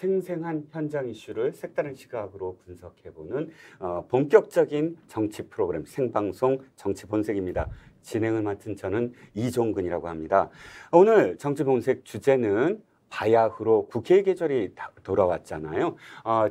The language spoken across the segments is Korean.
생생한 현장 이슈를 색다른 시각으로 분석해보는 본격적인 정치 프로그램 생방송 정치본색입니다. 진행을 맡은 저는 이종근이라고 합니다. 오늘 정치본색 주제는 바야흐로 국회 계절이 돌아왔잖아요.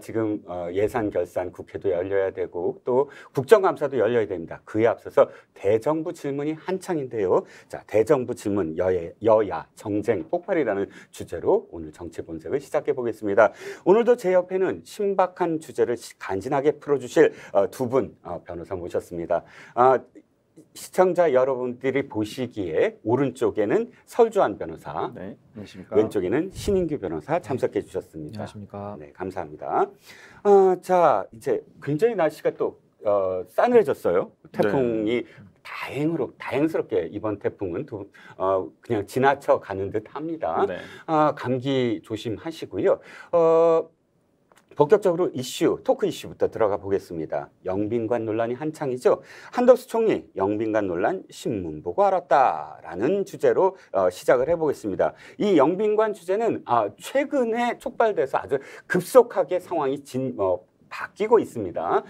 지금 예산 결산 국회도 열려야 되고 또 국정감사도 열려야 됩니다. 그에 앞서서 대정부 질문이 한창인데요. 자, 대정부 질문 여야 정쟁 폭발이라는 주제로 오늘 정치 본색을 시작해 보겠습니다. 오늘도 제 옆에는 신박한 주제를 간지나게 풀어주실 두 분 변호사 모셨습니다. 시청자 여러분들이 보시기에 오른쪽에는 설주환 변호사, 네, 안녕하십니까. 왼쪽에는 신인규 변호사 참석해 주셨습니다. 안녕하십니까. 네, 감사합니다. 자, 이제 굉장히 날씨가 또 싸늘해졌어요. 태풍이 다행스럽게 이번 태풍은 그냥 지나쳐 가는 듯합니다. 네. 감기 조심하시고요. 본격적으로 토크 이슈부터 들어가 보겠습니다. 영빈관 논란이 한창이죠. 한덕수 총리 영빈관 논란 신문 보고 알았다라는 주제로 시작을 해보겠습니다. 이 영빈관 주제는 최근에 촉발돼서 아주 급속하게 상황이 바뀌고 있습니다.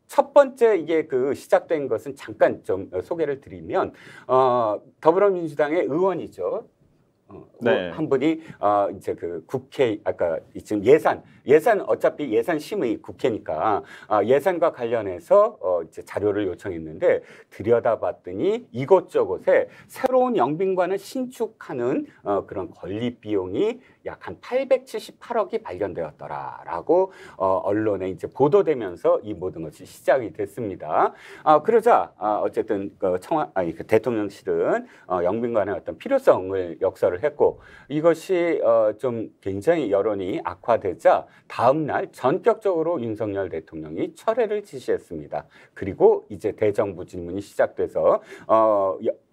첫 번째 이게 시작된 것은 잠깐 좀 소개를 드리면 더불어민주당의 의원이죠. 네. 한 분이 이제 국회 아까 지금 예산 어차피 예산심의 국회니까 예산과 관련해서 이제 자료를 요청했는데 들여다봤더니 이곳저곳에 새로운 영빈관을 신축하는 그런 건립 비용이 약 한 878억이 발견되었더라라고 언론에 이제 보도되면서 이 모든 것이 시작이 됐습니다. 그러자 어쨌든 대통령실은 영빈관의 어떤 필요성을 역설을 했고 이것이 좀 굉장히 여론이 악화되자 다음 날 전격적으로 윤석열 대통령이 철회를 지시했습니다. 그리고 이제 대정부 질문이 시작돼서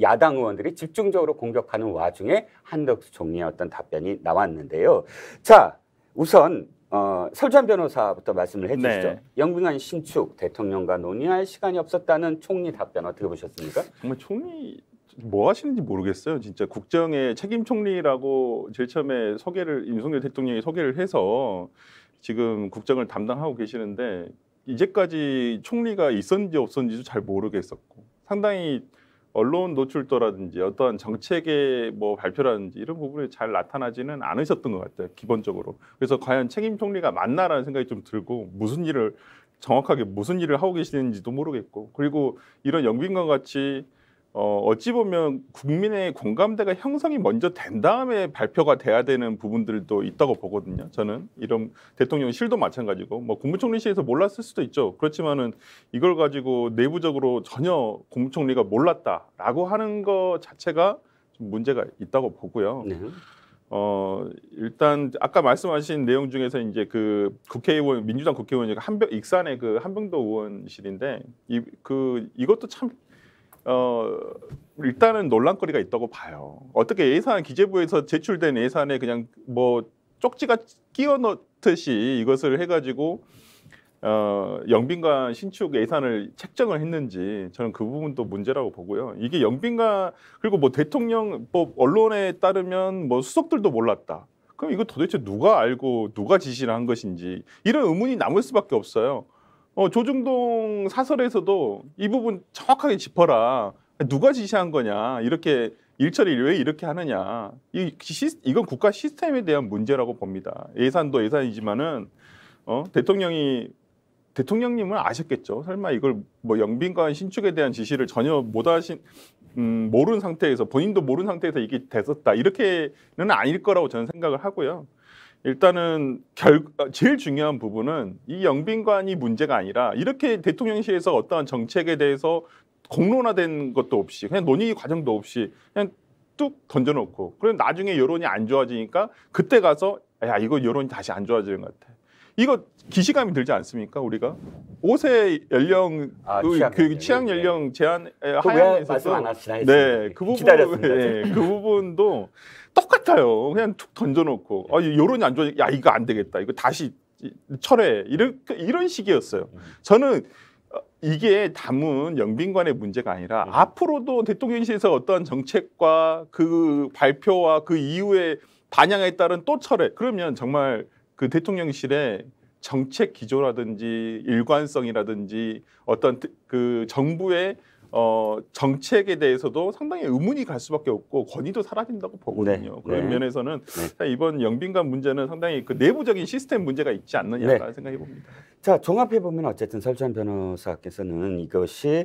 야당 의원들이 집중적으로 공격하는 와중에 한덕수 총리의 어떤 답변이 나왔는데요. 자, 우선 설주환 변호사부터 말씀을 해주시죠. 네. 영빈관 신축 대통령과 논의할 시간이 없었다는 총리 답변 어떻게 보셨습니까? 정말 총리 뭐 하시는지 모르겠어요. 진짜 국정의 책임 총리라고 제일 처음에 윤석열 대통령이 소개를 해서 지금 국정을 담당하고 계시는데 이제까지 총리가 있었는지 없었는지도 잘 모르겠었고 상당히 언론 노출도라든지 어떠한 정책의 발표라든지 이런 부분이 잘 나타나지는 않으셨던 것 같아요. 기본적으로. 그래서 과연 책임 총리가 맞나라는 생각이 좀 들고 정확하게 무슨 일을 하고 계시는지도 모르겠고 그리고 이런 영빈관 같이 어찌 보면 국민의 공감대가 형성이 먼저 된 다음에 발표가 돼야 되는 부분들도 있다고 보거든요. 저는 이런 대통령실도 마찬가지고 국무총리실에서 몰랐을 수도 있죠. 그렇지만은 이걸 가지고 내부적으로 전혀 국무총리가 몰랐다라고 하는 것 자체가 좀 문제가 있다고 보고요. 네. 일단 아까 말씀하신 내용 중에서 이제 국회의원 민주당 국회의원이 익산의 한병도 의원실인데 이것도 참 일단은 논란거리가 있다고 봐요. 어떻게 기재부에서 제출된 예산에 그냥 쪽지가 끼워 넣듯이 이것을 해가지고 영빈관 신축 예산을 책정을 했는지 저는 그 부분도 문제라고 보고요. 이게 영빈관 그리고 대통령 언론에 따르면 수석들도 몰랐다. 그럼 이거 도대체 누가 알고 누가 지시를 한 것인지 이런 의문이 남을 수밖에 없어요. 조중동 사설에서도 이 부분 정확하게 짚어라. 누가 지시한 거냐. 이렇게 일처리를 왜 이렇게 하느냐. 이건 국가 시스템에 대한 문제라고 봅니다. 예산도 예산이지만은 대통령님은 아셨겠죠. 설마 이걸 영빈관 신축에 대한 지시를 전혀 모르는 상태에서 본인도 모르는 상태에서 이게 됐었다. 이렇게는 아닐 거라고 저는 생각을 하고요. 일단은 제일 중요한 부분은 이 영빈관이 문제가 아니라 이렇게 대통령실에서 어떠한 정책에 대해서 공론화된 것도 없이 그냥 논의 과정도 없이 그냥 뚝 던져놓고 그럼 나중에 여론이 안 좋아지니까 그때 가서 이거 여론이 다시 안 좋아지는 것 같아. 이거 기시감이 들지 않습니까? 우리가 5세 연령 취향 연령 제한 하향에서 말씀 안 하시나 네, 그 기다렸습니다. 그 부분도 똑같아요. 그냥 툭 던져놓고 여론이 안 좋아, 이거 안 되겠다, 이거 다시 철회 이런 식이었어요. 저는 이게 단문 영빈관의 문제가 아니라 앞으로도 대통령실에서 어떠한 정책과 그 발표와 그 이후에 반향에 따른 또 철회 그러면 정말 그 대통령실에 정책 기조라든지 일관성이라든지 어떤 그 정부의 정책에 대해서도 상당히 의문이 갈 수밖에 없고 권위도 사라진다고 보거든요. 네. 그런 네. 면에서는 네. 이번 영빈관 문제는 상당히 그 내부적인 시스템 문제가 있지 않느냐라는 네. 생각이 봅니다. 자, 종합해 보면 어쨌든 설주한 변호사께서는 이것이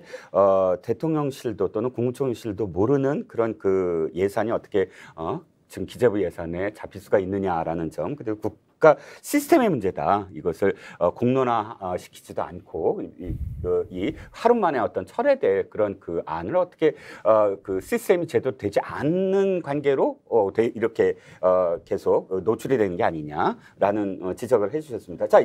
대통령실도 또는 국무총리실도 모르는 그런 그 예산이 어떻게 지금 기재부 예산에 잡힐 수가 있느냐라는 점, 그리고 국가 시스템의 문제다. 이것을 공론화 시키지도 않고 이 하루 만에 어떤 철회될 그런 그 안을 어떻게 그 시스템이 제대로 되지 않는 관계로 이렇게 계속 노출이 되는 게 아니냐라는 지적을 해주셨습니다. 자,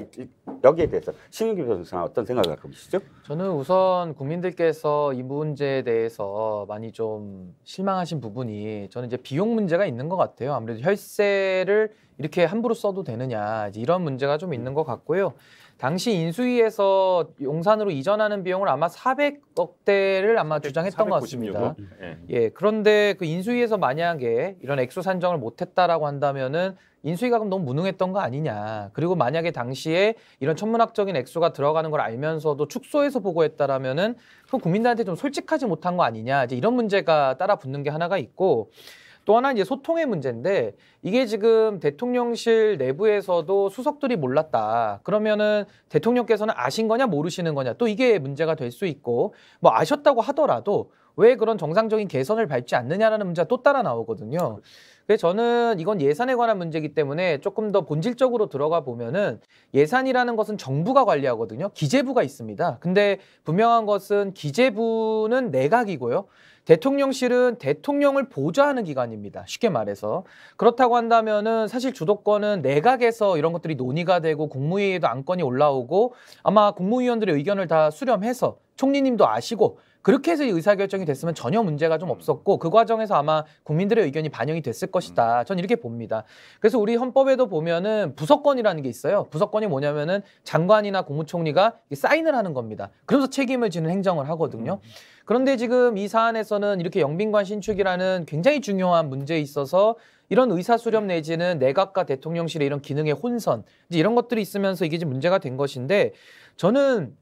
여기에 대해서 신윤기 변호사 어떤 생각을 갖고 계시죠? 저는 우선 국민들께서 이 문제에 대해서 많이 좀 실망하신 부분이 저는 이제 비용 문제가 있는 것 같아요. 아무래도 혈세를 이렇게 함부로 써도 되느냐 이런 문제가 좀 있는 것 같고요. 당시 인수위에서 용산으로 이전하는 비용을 아마 400억대를 아마 주장했던 것 같습니다. 예, 그런데 그 인수위에서 만약에 이런 액수 산정을 못했다라고 한다면은 인수위가 그럼 너무 무능했던 거 아니냐. 그리고 만약에 당시에 이런 천문학적인 액수가 들어가는 걸 알면서도 축소해서 보고했다라면은 그럼 국민들한테 좀 솔직하지 못한 거 아니냐. 이제 이런 문제가 따라 붙는 게 하나가 있고. 또 하나 이제 소통의 문제인데 이게 지금 대통령실 내부에서도 수석들이 몰랐다. 그러면은 대통령께서는 아신 거냐 모르시는 거냐 또 이게 문제가 될 수 있고 뭐 아셨다고 하더라도 왜 그런 정상적인 개선을 밟지 않느냐라는 문제가 또 따라 나오거든요. 그래서 저는 이건 예산에 관한 문제이기 때문에 조금 더 본질적으로 들어가 보면은 예산이라는 것은 정부가 관리하거든요. 기재부가 있습니다. 근데 분명한 것은 기재부는 내각이고요. 대통령실은 대통령을 보좌하는 기관입니다. 쉽게 말해서. 그렇다고 한다면은 사실 주도권은 내각에서 이런 것들이 논의가 되고 국무회의에도 안건이 올라오고 아마 국무위원들의 의견을 다 수렴해서 총리님도 아시고 그렇게 해서 의사결정이 됐으면 전혀 문제가 좀 없었고 그 과정에서 아마 국민들의 의견이 반영이 됐을 것이다. 전 이렇게 봅니다. 그래서 우리 헌법에도 보면은 부서권이라는 게 있어요. 부서권이 뭐냐면은 장관이나 국무총리가 사인을 하는 겁니다. 그러면서 책임을 지는 행정을 하거든요. 그런데 지금 이 사안에서는 이렇게 영빈관 신축이라는 굉장히 중요한 문제에 있어서 이런 의사수렴 내지는 내각과 대통령실의 이런 기능의 혼선 이제 이런 것들이 있으면서 이게 지금 문제가 된 것인데 저는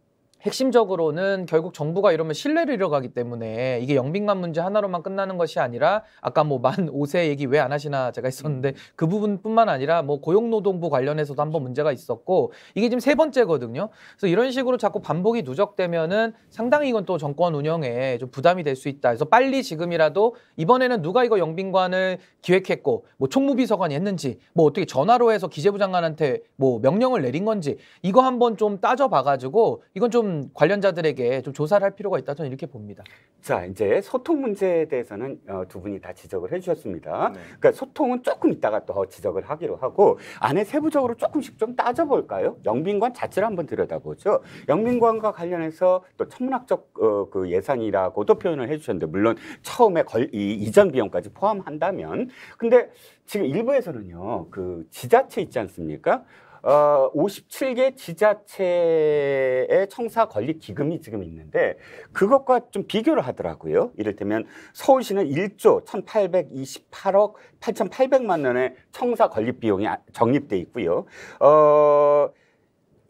핵심적으로는 결국 정부가 이러면 신뢰를 잃어가기 때문에 이게 영빈관 문제 하나로만 끝나는 것이 아니라 아까 뭐 만 5세 얘기 왜 안 하시나 제가 했었는데 그 부분뿐만 아니라 뭐 고용노동부 관련해서도 한번 문제가 있었고 이게 지금 3번째거든요. 그래서 이런 식으로 자꾸 반복이 누적되면은 상당히 이건 또 정권 운영에 좀 부담이 될 수 있다. 그래서 빨리 지금이라도 이번에는 누가 이거 영빈관을 기획했고 뭐 총무비서관이 했는지 뭐 어떻게 전화로 해서 기재부 장관한테 뭐 명령을 내린 건지 이거 한번 좀 따져봐가지고 이건 좀 관련자들에게 좀 조사를 할 필요가 있다. 저는 이렇게 봅니다. 자, 이제 소통 문제에 대해서는 두 분이 다 지적을 해주셨습니다. 네. 그러니까 소통은 조금 이따가 또 지적을 하기로 하고 안에 세부적으로 조금씩 좀 따져볼까요? 영빈관 자체를 한번 들여다보죠. 영빈관과 관련해서 또 천문학적 그 예산이라고도 표현을 해주셨는데 물론 처음에 이전 비용까지 포함한다면 근데 지금 일부에서는요 그 지자체 있지 않습니까? 57개 지자체의 청사 건립 기금이 지금 있는데 그것과 좀 비교를 하더라고요. 이를테면 서울시는 1조 1,828억 8,800만 원의 청사 건립 비용이 적립돼 있고요.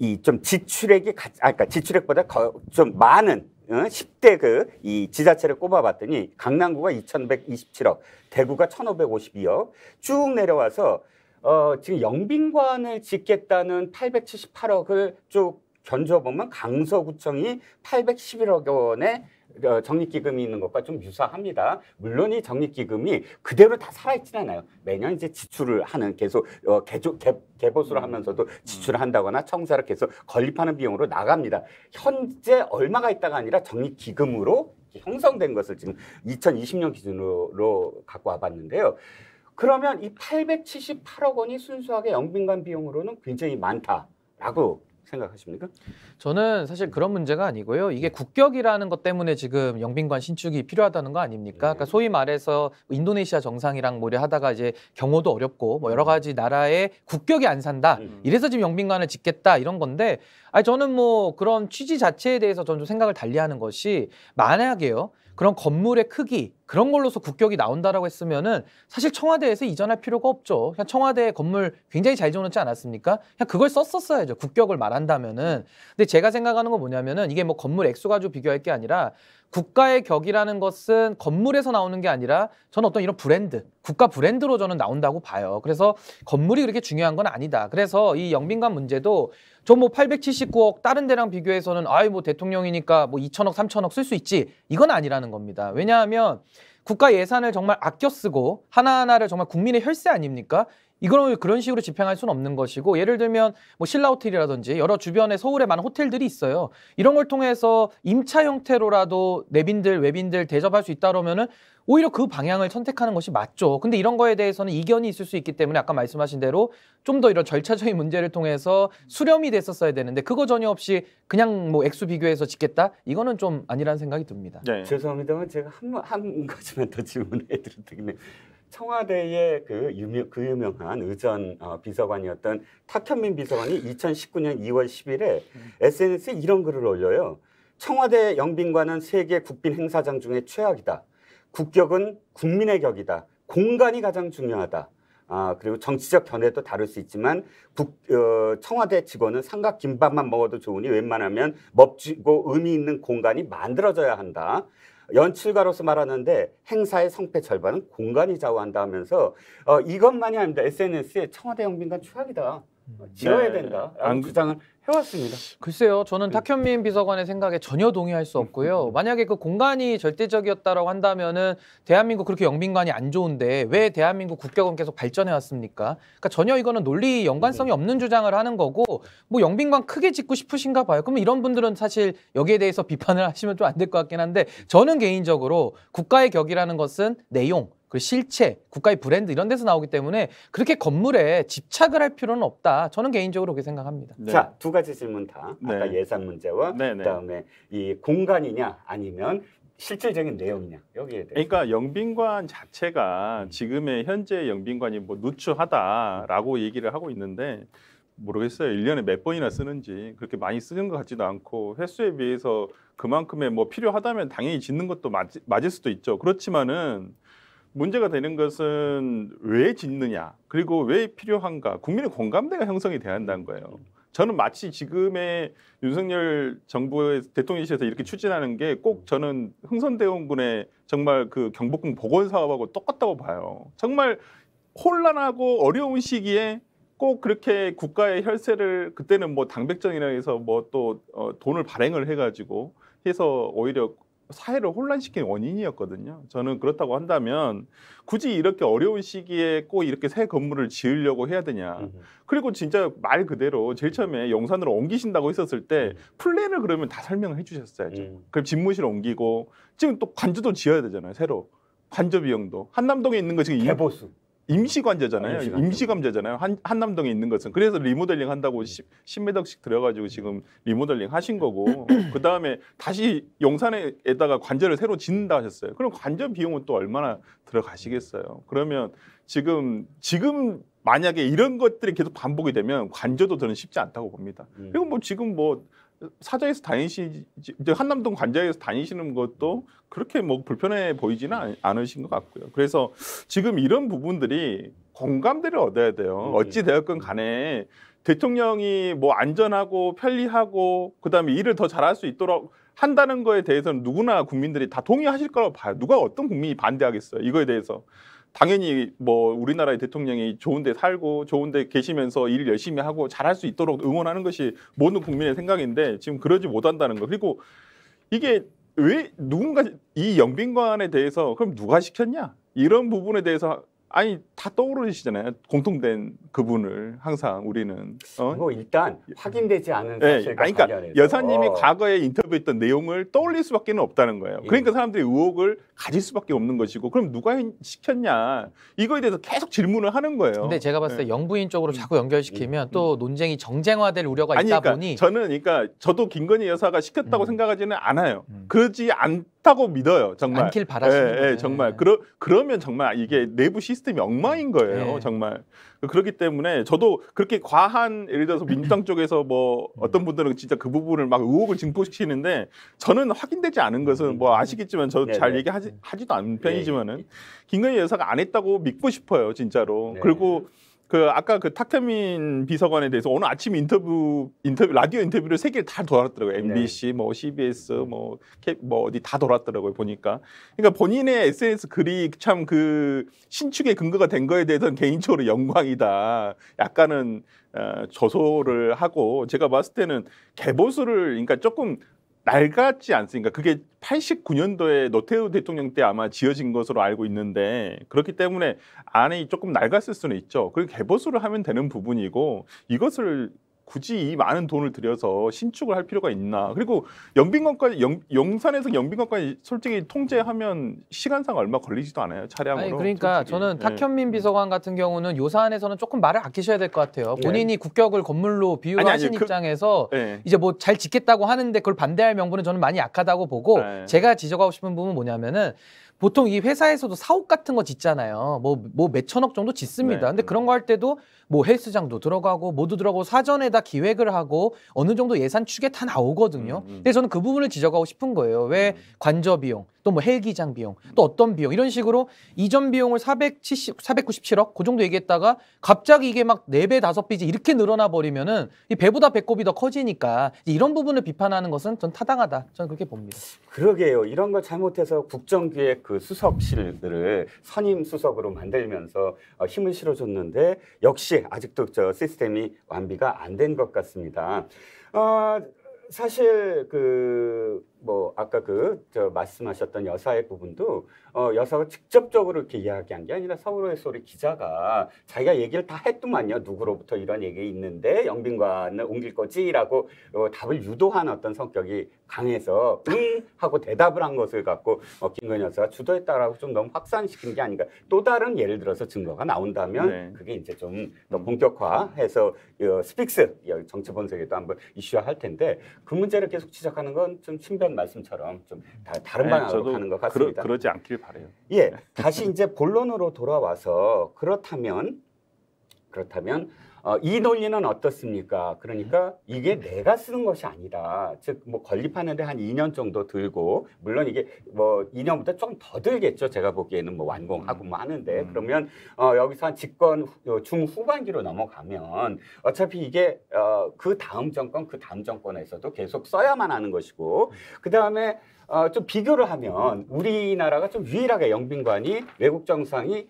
이 좀 지출액이 그러니까 지출액보다 좀 많은 10대 이 지자체를 꼽아봤더니 강남구가 2,127억, 대구가 1,552억 쭉 내려와서 지금 영빈관을 짓겠다는 878억을 쭉 견줘보면 강서구청이 811억 원의 적립기금이 있는 것과 좀 유사합니다. 물론 이 적립기금이 그대로 다 살아있지는 않아요. 매년 이제 지출을 하는 계속 개보수를 하면서도 지출을 한다거나 청사를 계속 건립하는 비용으로 나갑니다. 현재 얼마가 있다가 아니라 적립기금으로 형성된 것을 지금 2020년 기준으로 갖고 와봤는데요. 그러면 이 878억 원이 순수하게 영빈관 비용으로는 굉장히 많다라고 생각하십니까? 저는 사실 그런 문제가 아니고요. 이게 국격이라는 것 때문에 지금 영빈관 신축이 필요하다는 거 아닙니까? 그러니까 소위 말해서 인도네시아 정상이랑 뭐래 하다가 이제 경호도 어렵고 뭐 여러 가지 나라의 국격이 안 산다. 이래서 지금 영빈관을 짓겠다 이런 건데 아니 저는 뭐 그런 취지 자체에 대해서 저는 좀 생각을 달리하는 것이 만약에요. 그런 건물의 크기 그런 걸로서 국격이 나온다라고 했으면은 사실 청와대에서 이전할 필요가 없죠. 그냥 청와대 건물 굉장히 잘 지어놓지 않았습니까? 그냥 그걸 썼었어야죠. 국격을 말한다면은. 근데 제가 생각하는 건 뭐냐면은 이게 뭐 건물 액수 가지고 비교할 게 아니라 국가의 격이라는 것은 건물에서 나오는 게 아니라 저는 어떤 이런 브랜드, 국가 브랜드로 저는 나온다고 봐요. 그래서 건물이 그렇게 중요한 건 아니다. 그래서 이 영빈관 문제도 저 뭐 879억 다른 데랑 비교해서는 아이 뭐 대통령이니까 뭐 2천억, 3천억 쓸 수 있지. 이건 아니라는 겁니다. 왜냐하면 국가 예산을 정말 아껴 쓰고 하나하나를 정말 국민의 혈세 아닙니까? 이걸 그런 식으로 집행할 수는 없는 것이고 예를 들면 뭐 신라 호텔이라든지 여러 주변에 서울에 많은 호텔들이 있어요. 이런 걸 통해서 임차 형태로라도 내빈들 외빈들 대접할 수 있다 그러면은 오히려 그 방향을 선택하는 것이 맞죠. 근데 이런 거에 대해서는 이견이 있을 수 있기 때문에 아까 말씀하신 대로 좀 더 이런 절차적인 문제를 통해서 수렴이 됐었어야 되는데 그거 전혀 없이 그냥 뭐 액수 비교해서 짓겠다? 이거는 좀 아니라는 생각이 듭니다. 네. 죄송합니다만 제가 한 가지만 더 질문해 드려도 되겠네요. 청와대의 그 유명한 의전 비서관이었던 탁현민 비서관이 2019년 2월 10일에 SNS에 이런 글을 올려요. 청와대 영빈관은 세계 국빈 행사장 중에 최악이다. 국격은 국민의 격이다. 공간이 가장 중요하다. 그리고 정치적 견해도 다를 수 있지만 청와대 직원은 삼각 김밥만 먹어도 좋으니 웬만하면 멋지고 의미 있는 공간이 만들어져야 한다. 연출가로서 말하는데 행사의 성패 절반은 공간이 좌우한다 하면서 이것만이 아닙니다. SNS에 청와대 영빈관 최악이다. 지어야 된다. 라는 주장을 해왔습니다. 글쎄요. 저는 탁현민 비서관의 생각에 전혀 동의할 수 없고요. 만약에 그 공간이 절대적이었다라고 한다면은 대한민국 그렇게 영빈관이 안 좋은데 왜 대한민국 국격은 계속 발전해 왔습니까? 그러니까 전혀 이거는 논리 연관성이 없는 주장을 하는 거고 뭐 영빈관 크게 짓고 싶으신가 봐요. 그러면 이런 분들은 사실 여기에 대해서 비판을 하시면 좀 안 될 것 같긴 한데 저는 개인적으로 국가의 격이라는 것은 내용 그리고 실체, 국가의 브랜드 이런 데서 나오기 때문에 그렇게 건물에 집착을 할 필요는 없다. 저는 개인적으로 그렇게 생각합니다. 네. 자, 두 가지 질문 다. 네. 아까 예산 문제와 그다음에 이 공간이냐 아니면 실질적인 내용이냐 여기에 대해서. 그러니까 영빈관 자체가 지금의 현재 영빈관이 뭐 누추하다라고 얘기를 하고 있는데 모르겠어요. 1년에 몇 번이나 쓰는지 그렇게 많이 쓰는 것 같지도 않고 횟수에 비해서 그만큼의 뭐 필요하다면 당연히 짓는 것도 맞을 수도 있죠. 그렇지만은 문제가 되는 것은 왜 짓느냐 그리고 왜 필요한가 국민의 공감대가 형성이 돼야 한다는 거예요. 저는 마치 지금의 윤석열 정부의 대통령실에서 이렇게 추진하는 게 꼭 저는 흥선대원군의 정말 그 경복궁 복원 사업하고 똑같다고 봐요. 정말 혼란하고 어려운 시기에 꼭 그렇게 국가의 혈세를 그때는 뭐 당백전이라 해서 뭐 또 돈을 발행을 해가지고 해서 오히려 사회를 혼란시키는 원인이었거든요. 저는 그렇다고 한다면 굳이 이렇게 어려운 시기에 꼭 이렇게 새 건물을 지으려고 해야 되냐. 그리고 진짜 말 그대로 제일 처음에 용산으로 옮기신다고 했었을 때 플랜을 그러면 다 설명을 해주셨어야죠. 그럼 집무실 옮기고 지금 또 관저도 지어야 되잖아요. 새로. 관저 비용도. 한남동에 있는 거 지금 개보수. 임시관저잖아요. 임시관저잖아요. 한남동에 있는 것은. 그래서 리모델링 한다고 10몇 억씩 들어가지고 지금 리모델링 하신 거고 그 다음에 다시 용산에다가 관저를 새로 짓는다 하셨어요. 그럼 관저 비용은 또 얼마나 들어가시겠어요. 그러면 지금 만약에 이런 것들이 계속 반복이 되면 관저도 저는 쉽지 않다고 봅니다. 그리고 뭐 지금 뭐 사저에서 한남동 관저에서 다니시는 것도 그렇게 뭐 불편해 보이지는 않으신 것 같고요. 그래서 지금 이런 부분들이 공감대를 얻어야 돼요. 어찌 되었건 간에 대통령이 뭐 안전하고 편리하고 그다음에 일을 더 잘할 수 있도록 한다는 거에 대해서는 누구나 국민들이 다 동의하실 거라고 봐요. 누가 어떤 국민이 반대하겠어요. 이거에 대해서. 당연히 뭐 우리나라의 대통령이 좋은 데 살고 좋은 데 계시면서 일 열심히 하고 잘할 수 있도록 응원하는 것이 모든 국민의 생각인데 지금 그러지 못한다는 거. 그리고 이게 왜 누군가 이 영빈관에 대해서 그럼 누가 시켰냐? 이런 부분에 대해서 아니 다 떠오르시잖아요. 공통된 그분을 항상 우리는 뭐 일단 확인되지 않은 사실과 그러니까 관련해서 여사님이 과거에 인터뷰했던 내용을 떠올릴 수밖에 없다는 거예요. 그러니까 사람들이 의혹을 가질 수밖에 없는 것이고 그럼 누가 시켰냐 이거에 대해서 계속 질문을 하는 거예요. 근데 제가 봤을 때 영부인 쪽으로 자꾸 연결시키면 또 논쟁이 정쟁화될 우려가 있다 그러니까 보니 저는 저도 김건희 여사가 시켰다고 생각하지는 않아요. 그러지 좋다고 믿어요. 정말. 않길 바라시는 거예요. 예, 정말. 그러면 정말 이게 내부 시스템이 엉망인 거예요. 네. 정말. 그렇기 때문에 저도 그렇게 과한 예를 들어서 민주당 쪽에서 뭐 어떤 분들은 진짜 그 부분을 막 의혹을 증폭시키는데 저는 확인되지 않은 것은 뭐 아시겠지만 저 잘 네네. 얘기하지도 않는 편이지만은 김건희 여사가 안 했다고 믿고 싶어요. 진짜로. 네. 그리고 그 아까 그 탁현민 비서관에 대해서 오늘 아침 인터뷰 라디오 인터뷰를 3개를 다 돌았더라고요. MBC, 뭐 CBS, 뭐 어디 다 돌았더라고요. 보니까. 그러니까 본인의 SNS 글이 참 그 신축의 근거가 된 거에 대해서는 개인적으로 영광이다. 약간은 조소를 하고 제가 봤을 때는 개보수를 그러니까 조금 낡았지 않습니까? 그게 89년도에 노태우 대통령 때 아마 지어진 것으로 알고 있는데 그렇기 때문에 안에 조금 낡았을 수는 있죠. 그리고 개보수를 하면 되는 부분이고 이것을 굳이 이 많은 돈을 들여서 신축을 할 필요가 있나? 그리고 영빈관까지 용산에서 영빈관까지 솔직히 통제하면 시간상 얼마 걸리지도 않아요. 차량으로. 아니 그러니까 솔직히. 저는 네. 탁현민 비서관 같은 경우는 요 사안에서는 조금 말을 아끼셔야 될 것 같아요. 본인이 국격을 건물로 비유하신 아니, 입장에서 네. 이제 뭐 잘 짓겠다고 하는데 그걸 반대할 명분은 저는 많이 약하다고 보고 네. 제가 지적하고 싶은 부분은 뭐냐면은 보통 이 회사에서도 사옥 같은 거 짓잖아요. 뭐 몇천억 정도 짓습니다. 네. 근데 그런 거 할 때도 뭐 헬스장도 들어가고 모두 들어가고 사전에 다 기획을 하고 어느 정도 예산 축에 다 나오거든요. 근데 저는 그 부분을 지적하고 싶은 거예요. 왜 관저 비용, 또 뭐 헬기장 비용, 또 어떤 비용 이런 식으로 이전 비용을 497억 그 정도 얘기했다가 갑자기 이게 막 4배, 5배 이렇게 늘어나 버리면은 이 배보다 배꼽이 더 커지니까 이런 부분을 비판하는 것은 전 타당하다. 저는 그렇게 봅니다. 그러게요. 이런 걸 잘못해서 국정기획 그 수석실들을 선임 수석으로 만들면서 힘을 실어줬는데 역시 아직도 저 시스템이 완비가 안 된 것 같습니다. 사실 그 뭐 아까 저 말씀하셨던 여사의 부분도 여사가 직접적으로 이렇게 이야기한 게 아니라 서울의 소리 기자가 자기가 얘기를 다 했더만요. 누구로부터 이런 얘기 있는데 영빈관을 옮길 거지라고 답을 유도한 어떤 성격이 강해서 응 하고 대답을 한 것을 갖고 김건희 여사가 주도했다라고 좀 너무 확산시킨 게 아닌가. 또 다른 예를 들어서 증거가 나온다면 네. 그게 이제 좀 더 본격화해서 스픽스 정치 본색에도 한번 이슈화할 텐데 그 문제를 계속 지적하는 건 좀 신변 말씀처럼 좀 다른 방향으로 저도 가는 것 같습니다. 그러지 않길 바래요. 예, 다시 이제 본론으로 돌아와서 그렇다면 이 논리는 어떻습니까? 그러니까 이게 내가 쓰는 것이 아니라 즉 뭐 건립하는데 한 2년 정도 들고 물론 이게 뭐 2년보다 좀 더 들겠죠. 제가 보기에는 뭐 완공하고 뭐 하는데 그러면 여기서 한 집권 중후반기로 넘어가면 어차피 이게 그 다음 정권에서도 계속 써야만 하는 것이고 그 다음에 좀 비교를 하면 우리나라가 좀 유일하게 영빈관이 외국 정상이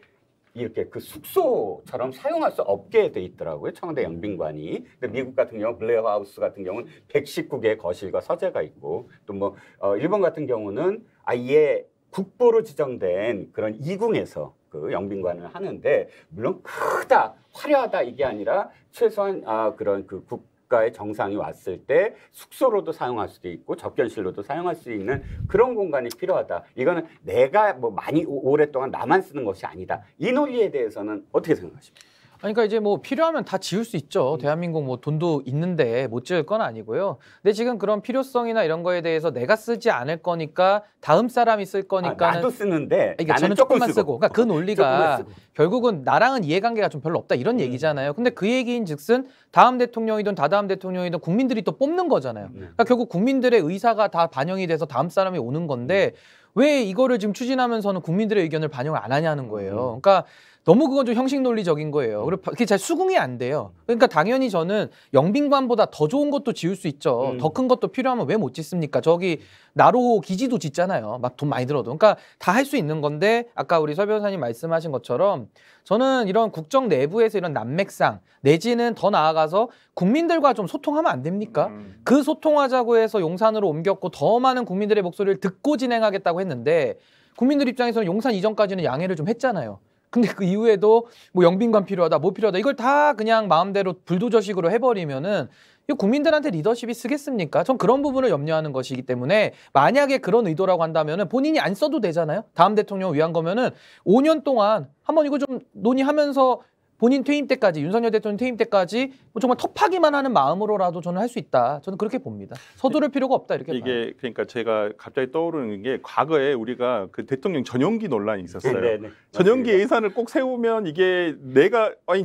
이렇게 그 숙소처럼 사용할 수 없게 돼 있더라고요. 청와대 영빈관이. 근데 미국 같은 경우 블레어 하우스 같은 경우는 119개의 거실과 서재가 있고 또 뭐 일본 같은 경우는 아예 국보로 지정된 그런 이궁에서 그 영빈관을 하는데 물론 크다, 화려하다 이게 아니라 최소한 그런 그 국가의 정상이 왔을 때 숙소로도 사용할 수도 있고 접견실로도 사용할 수 있는 그런 공간이 필요하다. 이거는 내가 뭐 많이 오랫동안 나만 쓰는 것이 아니다. 이 논리에 대해서는 어떻게 생각하십니까? 그러니까 이제 뭐 필요하면 다 지을 수 있죠. 대한민국 뭐 돈도 있는데 못 지을 건 아니고요. 근데 지금 그런 필요성이나 이런 거에 대해서 내가 쓰지 않을 거니까 다음 사람이 쓸 거니까는 나도 쓰는데 그러니까 나는 저는 조금만 쓰고. 그러니까 그 논리가 조금만 쓰고. 결국은 나랑은 이해관계가 좀 별로 없다 이런 얘기잖아요. 근데 그 얘기인즉슨 다음 대통령이든 다다음 대통령이든 국민들이 또 뽑는 거잖아요. 그러니까 결국 국민들의 의사가 다 반영이 돼서 다음 사람이 오는 건데 왜 이거를 지금 추진하면서는 국민들의 의견을 반영을 안 하냐는 거예요. 그러니까 너무 그건 좀 형식 논리적인 거예요. 그리고 그게 잘 수긍이 안 돼요. 그러니까 당연히 저는 영빈관보다 더 좋은 것도 지을 수 있죠. 더 큰 것도 필요하면 왜 못 짓습니까? 저기 나로 기지도 짓잖아요. 막 돈 많이 들어도. 그러니까 다 할 수 있는 건데 아까 우리 서 변호사님 말씀하신 것처럼 저는 이런 국정 내부에서 이런 난맥상 내지는 더 나아가서 국민들과 좀 소통하면 안 됩니까? 그 소통하자고 해서 용산으로 옮겼고 더 많은 국민들의 목소리를 듣고 진행하겠다고 했는데 국민들 입장에서는 용산 이전까지는 양해를 좀 했잖아요. 근데 그 이후에도 뭐 영빈관 필요하다, 뭐 필요하다 이걸 다 그냥 마음대로 불도저식으로 해버리면은 이 국민들한테 리더십이 쓰겠습니까? 전 그런 부분을 염려하는 것이기 때문에 만약에 그런 의도라고 한다면은 본인이 안 써도 되잖아요. 다음 대통령을 위한 거면은 5년 동안 한번 이거 좀 논의하면서 본인 퇴임 때까지 윤석열 대통령 퇴임 때까지 뭐 정말 텁하기만 하는 마음으로라도 저는 할 수 있다. 저는 그렇게 봅니다. 서두를 필요가 없다 이렇게 봐요. 이게 그러니까 제가 갑자기 떠오르는 게 과거에 우리가 그 대통령 전용기 논란이 있었어요. 네네. 전용기 맞습니다. 예산을 꼭 세우면 이게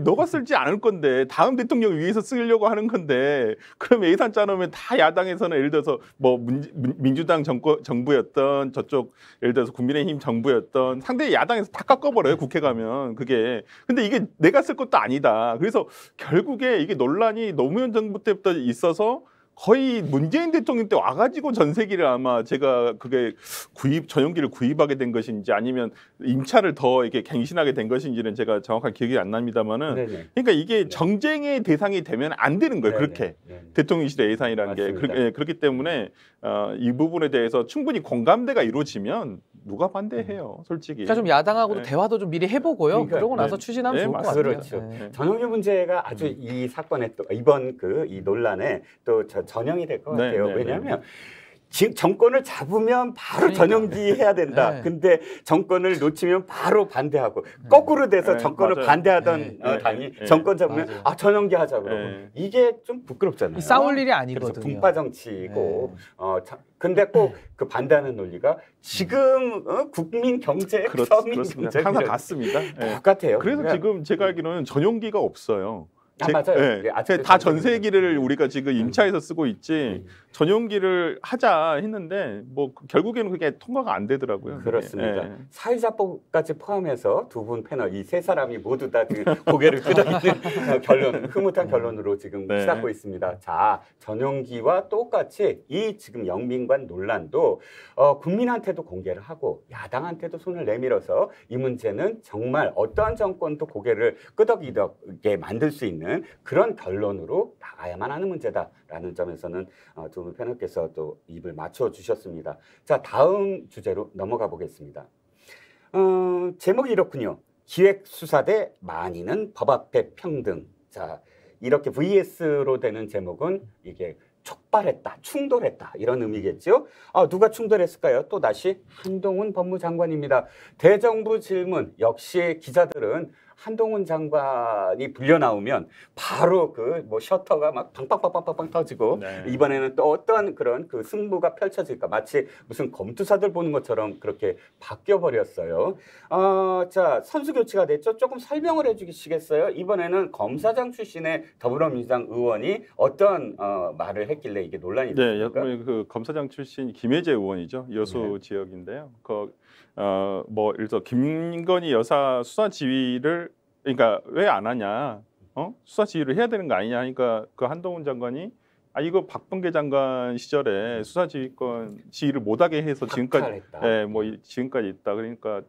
너가 쓸지 않을 건데 다음 대통령 위해서 쓰려고 하는 건데 그럼 예산 짜놓으면 다 야당에서는 예를 들어서 뭐 민주당 정부였던 저쪽 예를 들어서 국민의힘 정부였던 상대 야당에서 다 깎아버려요. 국회 가면 그게. 근데 이게 내가 쓸 것도 아니다. 그래서 결국에 이게 논란이 노무현 정부 때부터 있어서 거의 문재인 대통령 때 와가지고 전세기를 아마 제가 그게 전용기를 구입하게 된 것인지 아니면 임차를 더 이렇게 갱신하게 된 것인지는 제가 정확한 기억이 안 납니다만은 네네. 그러니까 이게 정쟁의 대상이 되면 안 되는 거예요. 네네. 그렇게 네네. 대통령실의 예산이라는 게 맞습니다. 그렇기 때문에 이 부분에 대해서 충분히 공감대가 이루어지면 누가 반대해요, 솔직히. 그러니까 좀 야당하고도 네. 대화도 좀 미리 해보고요. 그러니까, 그러고 나서 네. 추진하면 네, 좋을 것 맞습니다. 같아요. 그렇죠. 네. 전용기 문제가 아주 이 사건에 또 이번 이 논란에 또 전형이 될 것 네, 같아요. 네, 왜냐하면 지금 정권을 잡으면 바로 그러니까. 전용기 해야 된다. 네. 근데 정권을 놓치면 바로 반대하고 거꾸로 돼서 네, 정권을 맞아요. 반대하던 네, 당이 네. 정권 잡으면 맞아요. 전용기 하자 그러고 네. 이게 좀 부끄럽잖아요. 이 싸울 일이 그래서 아니거든요. 분파 정치고 네. 근데 꼭 그 반대하는 논리가 지금 국민 경제, 서민 그렇습니다. 경제 항상 같습니다. 네. 똑같아요. 그래서 그러니까 지금 제가 알기로는 전용기가 없어요. 맞아요. 네. 예, 아직도 다 전용기가 전세기를 있어요. 우리가 지금 임차해서 쓰고 있지 전용기를 하자 했는데 뭐 결국에는 그게 통과가 안 되더라고요. 그렇습니다. 네. 사회자법까지 포함해서 두 분 패널 이 세 사람이 모두 다 지금 고개를 끄덕이는 결론, 흐뭇한 결론으로 지금 네. 치닫고 있습니다. 자, 전용기와 똑같이 이 지금 영빈관 논란도 국민한테도 공개를 하고 야당한테도 손을 내밀어서 이 문제는 정말 어떠한 정권도 고개를 끄덕이게 만들 수 있는 그런 결론으로 나가야만 하는 문제다라는 점에서는 두 분 패널께서 또 입을 맞춰 주셨습니다. 자, 다음 주제로 넘어가 보겠습니다. 제목이 이렇군요. 기획수사대 많이는 법 앞에 평등. 자, 이렇게 VS로 되는 제목은 이게 촉발했다, 충돌했다 이런 의미겠죠. 누가 충돌했을까요? 또 다시 한동훈 법무장관입니다. 대정부 질문 역시 기자들은 한동훈 장관이 불려 나오면 바로 뭐 셔터가 막 팡팡팡팡팡 터지고 네. 이번에는 또 어떤 그런 그 승부가 펼쳐질까 마치 무슨 검투사들 보는 것처럼 그렇게 바뀌어 버렸어요. 자, 선수 교체가 됐죠. 조금 설명을 해주시겠어요? 이번에는 검사장 출신의 더불어민주당 의원이 어떤 말을 했길래 이게 논란이 네, 됐습니까? 그 검사장 출신 김혜재 의원이죠. 여수 네. 지역인데요. 뭐 예를 들어 김건희 여사 수사 지휘를 그러니까 왜 안 하냐? 수사 지휘를 해야 되는 거 아니냐? 하니까 그 한동훈 장관이 이거 박범계 장관 시절에 수사 지휘를 못하게 해서 지금까지 박탈했다. 지금까지 있다. 그러니까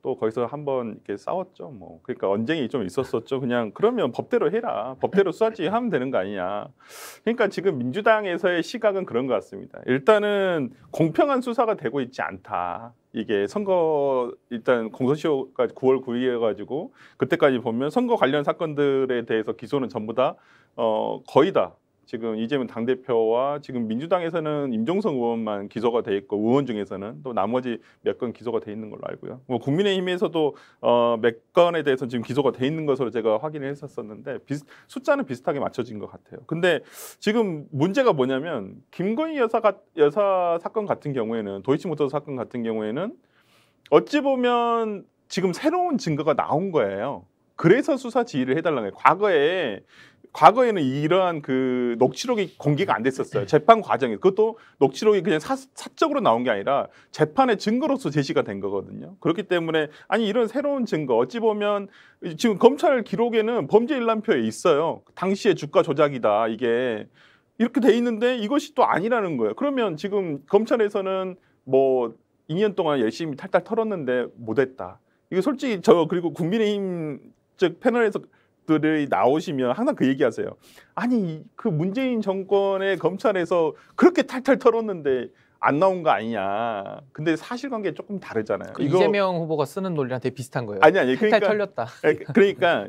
또 거기서 한번 이렇게 싸웠죠. 뭐 그러니까 언쟁이 좀 있었었죠. 그냥 그러면 법대로 해라. 법대로 수사지 하면 되는 거 아니냐. 그러니까 지금 민주당에서의 시각은 그런 것 같습니다. 일단은 공평한 수사가 되고 있지 않다. 이게 선거 일단 공소시효가 9월 9일에 가지고 그때까지 보면 선거 관련 사건들에 대해서 기소는 전부 다 거의 다 지금 이재명 당대표와 지금 민주당에서는 임종석 의원만 기소가 돼 있고 의원 중에서는 또 나머지 몇 건 기소가 돼 있는 걸로 알고요. 뭐 국민의힘에서도 몇 건에 대해서 지금 기소가 돼 있는 것으로 제가 확인을 했었었는데 숫자는 비슷하게 맞춰진 것 같아요. 근데 지금 문제가 뭐냐면 김건희 여사 사건 같은 경우에는 도이치모터스 사건 같은 경우에는 어찌 보면 지금 새로운 증거가 나온 거예요. 그래서 수사 지휘를 해달라는 거예요. 과거에는 이러한 그 녹취록이 공개가 안 됐었어요. 재판 과정에 그것도 녹취록이 그냥 사적으로 나온 게 아니라 재판의 증거로서 제시가 된 거거든요. 그렇기 때문에 이런 새로운 증거 어찌 보면 지금 검찰 기록에는 범죄 일람표에 있어요. 당시에 주가 조작이다 이게 이렇게 돼 있는데 이것이 또 아니라는 거예요. 그러면 지금 검찰에서는 뭐 2년 동안 열심히 탈탈 털었는데 못했다. 이거 솔직히 그리고 국민의힘 즉 패널에서 들이 나오시면 항상 그 얘기하세요. 그 문재인 정권의 검찰에서 그렇게 탈탈 털었는데 안 나온 거 아니냐. 근데 사실관계 조금 다르잖아요. 이재명 후보가 쓰는 논리랑 되게 비슷한 거예요. 아니 탈탈 그러니까 털렸다. 그러니까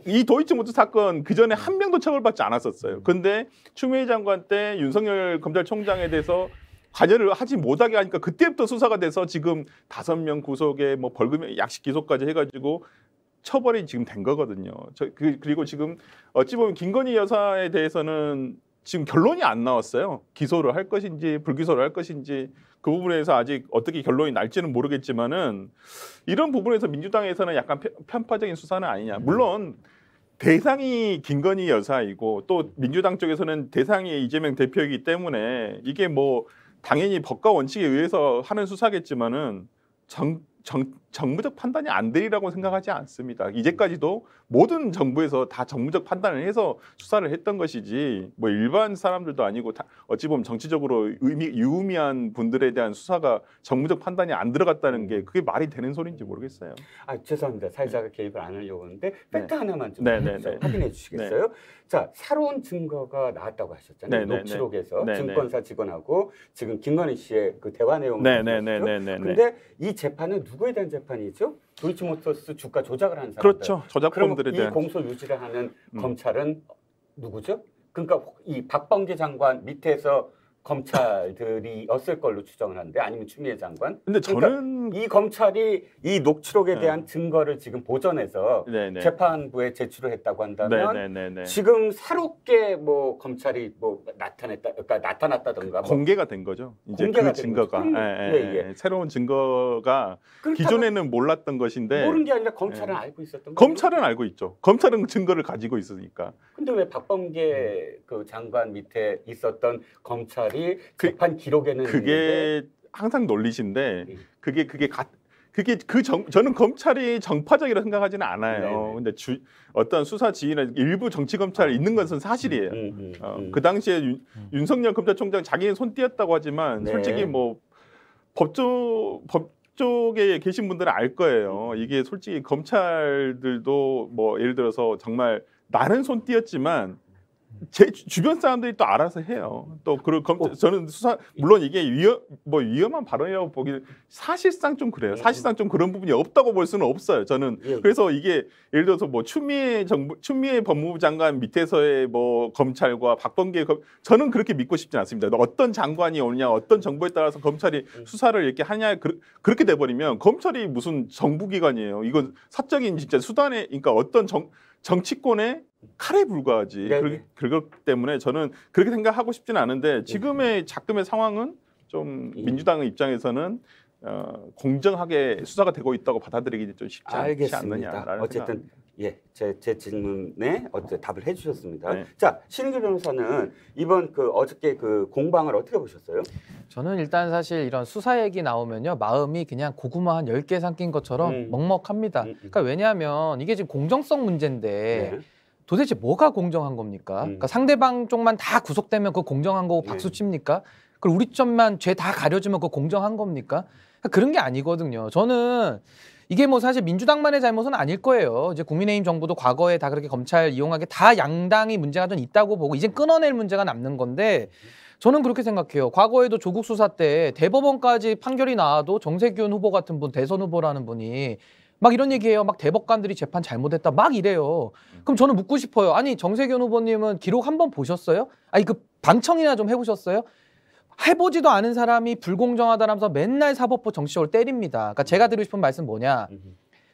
이 도이치모터 사건 그 전에 한 명도 처벌받지 않았었어요. 근데 추미애 장관 때 윤석열 검찰총장에 대해서 관여를 하지 못하게 하니까 그때부터 수사가 돼서 지금 5명 구속에 뭐 벌금 약식 기소까지 해가지고 처벌이 지금 된 거거든요. 그리고 지금 어찌 보면 김건희 여사에 대해서는 지금 결론이 안 나왔어요. 기소를 할 것인지 불기소를 할 것인지 그 부분에서 아직 어떻게 결론이 날지는 모르겠지만은 이런 부분에서 민주당에서는 약간 편파적인 수사는 아니냐. 물론 대상이 김건희 여사이고 또 민주당 쪽에서는 대상이 이재명 대표이기 때문에 이게 뭐 당연히 법과 원칙에 의해서 하는 수사겠지만은 정무적 판단이 안 되리라고 생각하지 않습니다. 이제까지도 모든 정부에서 다 정무적 판단을 해서 수사를 했던 것이지 뭐 일반 사람들도 아니고 어찌 보면 정치적으로 유의미한 분들에 대한 수사가 정무적 판단이 안 들어갔다는 게 그게 말이 되는 소리인지 모르겠어요. 아 죄송합니다. 사회자가 개입을 안 하려고 하는데 팩트 네. 하나만 좀 네. 확인해 주시겠어요? 자, 새로운 증거가 나왔다고 하셨잖아요. 네. 녹취록에서 네. 증권사 직원하고 지금 김건희 씨의 그 대화 내용을 네. 보셨죠? 근데 이 재판은 누구에 대한 재판이죠? 도이치모터스 주가 조작을 한 사람들. 그렇죠. 저작권들에 그럼 이 대한 공소 유지를 하는 검찰은 누구죠? 그러니까 이 박범계 장관 밑에서 검찰들이었을 걸로 추정을 하는데 아니면 추미애 장관. 근데 그러니까 저는 이 검찰이 이 녹취록에 대한 증거를 지금 보존해서 재판부에 제출을 했다고 한다면 지금 새롭게 뭐 검찰이 뭐 나타났다던가 공개가 된 거죠. 이제 그 증거가 새로운 증거가 기존에는 몰랐던 것인데 모르는 게 아니라 검찰은 알고 있었던 거죠. 검찰은 알고 있죠. 검찰은 증거를 가지고 있으니까. 근데 왜 박범계 그 장관 밑에 있었던 검찰이 재판 기록에는 그게 있는데? 항상 논리신데 저는 검찰이 정파적이라고 생각하지는 않아요. 근데 어떤 수사 지휘나 일부 정치 검찰 있는 것은 사실이에요. 그 당시에 윤석열 검찰총장 자기는 손 띄었다고 하지만 솔직히 뭐 법쪽에 계신 분들은 알 거예요. 이게 솔직히 검찰들도 뭐 예를 들어서 정말 나는 손 띄었지만 제 주변 사람들이 또 알아서 해요. 또 그리고 저는 수사 물론 이게 위험한 발언이라고 보기는 사실상 좀 그래요. 사실상 좀 그런 부분이 없다고 볼 수는 없어요. 저는 그래서 이게 예를 들어서 뭐 추미애 법무부 장관 밑에서의 뭐 검찰과 박범계 저는 그렇게 믿고 싶지 않습니다. 어떤 장관이 오느냐, 어떤 정보에 따라서 검찰이 수사를 이렇게 하냐 그렇게 돼버리면 검찰이 무슨 정부기관이에요. 이건 사적인 진짜 수단에 그러니까 어떤 정치권의 칼에 불과하지. 그렇기 때문에 저는 그렇게 생각하고 싶지는 않은데 지금의 상황은 좀 민주당의 입장에서는 공정하게 수사가 되고 있다고 받아들이기 좀 쉽지 않지 않느냐라는 어쨌든 제 질문에 답을 해주셨습니다. 네. 자, 신은규 변호사는 이번 어저께 그 공방을 어떻게 보셨어요? 저는 일단 사실 이런 수사 얘기 나오면요 마음이 그냥 고구마 한 10개 삼킨 것처럼 먹먹합니다. 그러니까 왜냐하면 이게 지금 공정성 문제인데 도대체 뭐가 공정한 겁니까? 그러니까 상대방 쪽만 다 구속되면 그거 공정한 거고 박수 칩니까? 그리고 우리 쪽만 죄 다 가려주면 그거 공정한 겁니까? 그러니까 그런 게 아니거든요. 저는 이게 뭐 사실 민주당만의 잘못은 아닐 거예요. 이제 국민의힘 정부도 과거에 다 그렇게 검찰 이용하게 다 양당이 문제가 좀 있다고 보고 이제 끊어낼 문제가 남는 건데 저는 그렇게 생각해요. 과거에도 조국 수사 때 대법원까지 판결이 나와도 정세균 후보 같은 분, 대선 후보라는 분이 막 이런 얘기해요. 막 대법관들이 재판 잘못했다. 막 이래요. 그럼 저는 묻고 싶어요. 아니 정세균 후보님은 기록 한번 보셨어요? 아니 그 방청이나 좀 해보셨어요? 해보지도 않은 사람이 불공정하다라면서 맨날 사법부 정치적으로 때립니다. 그러니까 제가 드리고 싶은 말씀 뭐냐.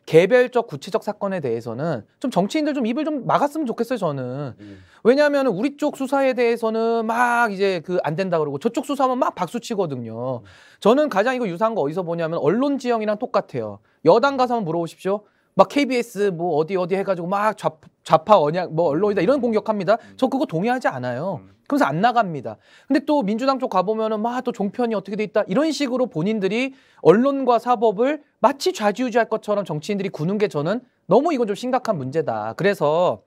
개별적 구체적 사건에 대해서는 좀 정치인들 좀 입을 좀 막았으면 좋겠어요, 저는. 왜냐하면 우리 쪽 수사에 대해서는 막 이제 안 된다 그러고 저쪽 수사하면 막 박수 치거든요. 저는 가장 이거 유사한 거 어디서 보냐면 언론 지형이랑 똑같아요. 여당 가서 한번 물어보십시오. 막 KBS 뭐 어디 해가지고 막 좌파 언양 뭐 언론이다 이런 공격합니다. 저 그거 동의하지 않아요. 그러면서 안 나갑니다. 근데 또 민주당 쪽 가보면은 막 또 종편이 어떻게 돼 있다 이런 식으로 본인들이 언론과 사법을 마치 좌지우지할 것처럼 정치인들이 구는 게 저는 너무 이건 좀 심각한 문제다. 그래서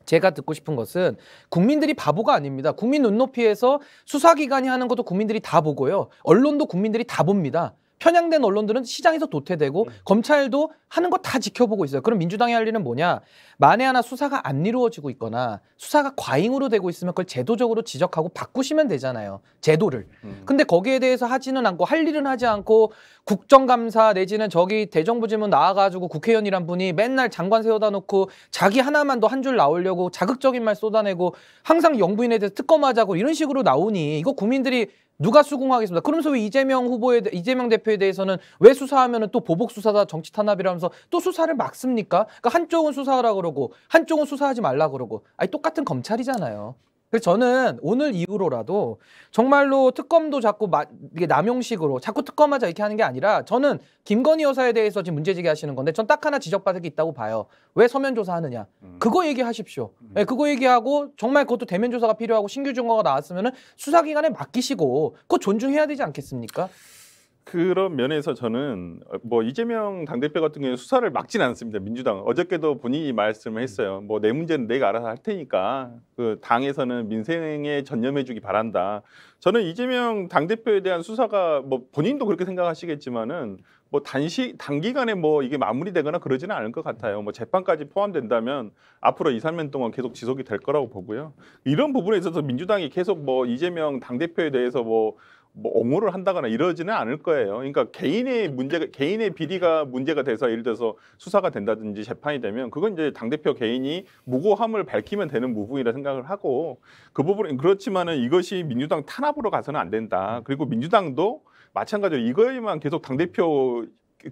제가 듣고 싶은 것은 국민들이 바보가 아닙니다. 국민 눈높이에서 수사기관이 하는 것도 국민들이 다 보고요. 언론도 국민들이 다 봅니다. 편향된 언론들은 시장에서 도태되고 검찰도 하는 거 다 지켜보고 있어요. 그럼 민주당이 할 일은 뭐냐? 만에 하나 수사가 안 이루어지고 있거나 수사가 과잉으로 되고 있으면 그걸 제도적으로 지적하고 바꾸시면 되잖아요. 제도를. 근데 거기에 대해서 하지는 않고 할 일은 하지 않고 국정감사 내지는 저기 대정부질문 나와가지고 국회의원이란 분이 맨날 장관 세워다 놓고 자기 하나만 더 한 줄 나오려고 자극적인 말 쏟아내고 항상 영부인에 대해서 특검하자고 이런 식으로 나오니 이거 국민들이 누가 수긍하겠습니까? 그러면서 왜 이재명 대표에 대해서는 왜 수사하면은 또 보복 수사다 정치 탄압이라면서 또 수사를 막습니까? 그러니까 한쪽은 수사하라 그러고 한쪽은 수사하지 말라 그러고 아니 똑같은 검찰이잖아요. 그래서 저는 오늘 이후로라도 정말로 특검도 자꾸 이게 남용식으로 자꾸 특검하자 이렇게 하는 게 아니라 저는 김건희 여사에 대해서 지금 문제 제기하시는 건데 전 딱 하나 지적받을 게 있다고 봐요. 왜 서면 조사하느냐? 그거 얘기하십시오. 네, 그거 얘기하고 정말 그것도 대면 조사가 필요하고 신규 증거가 나왔으면은 수사기관에 맡기시고 그거 존중해야 되지 않겠습니까? 그런 면에서 저는 뭐 이재명 당대표 같은 경우는 수사를 막지는 않습니다. 민주당 어저께도 본인이 말씀을 했어요. 뭐 내 문제는 내가 알아서 할 테니까 그 당에서는 민생에 전념해주기 바란다. 저는 이재명 당대표에 대한 수사가 뭐 본인도 그렇게 생각하시겠지만은 뭐 단기간에 뭐 이게 마무리되거나 그러지는 않을 것 같아요. 뭐 재판까지 포함된다면 앞으로 2, 3년 동안 계속 지속이 될 거라고 보고요. 이런 부분에 있어서 민주당이 계속 뭐 이재명 당대표에 대해서 뭐 옹호를 한다거나 이러지는 않을 거예요. 그러니까 개인의 비리가 문제가 돼서 예를 들어서 수사가 된다든지 재판이 되면 그건 이제 당대표 개인이 무고함을 밝히면 되는 부분이라 생각을 하고 그 부분은 그렇지만은 이것이 민주당 탄압으로 가서는 안 된다. 그리고 민주당도 마찬가지로 이거에만 계속 당대표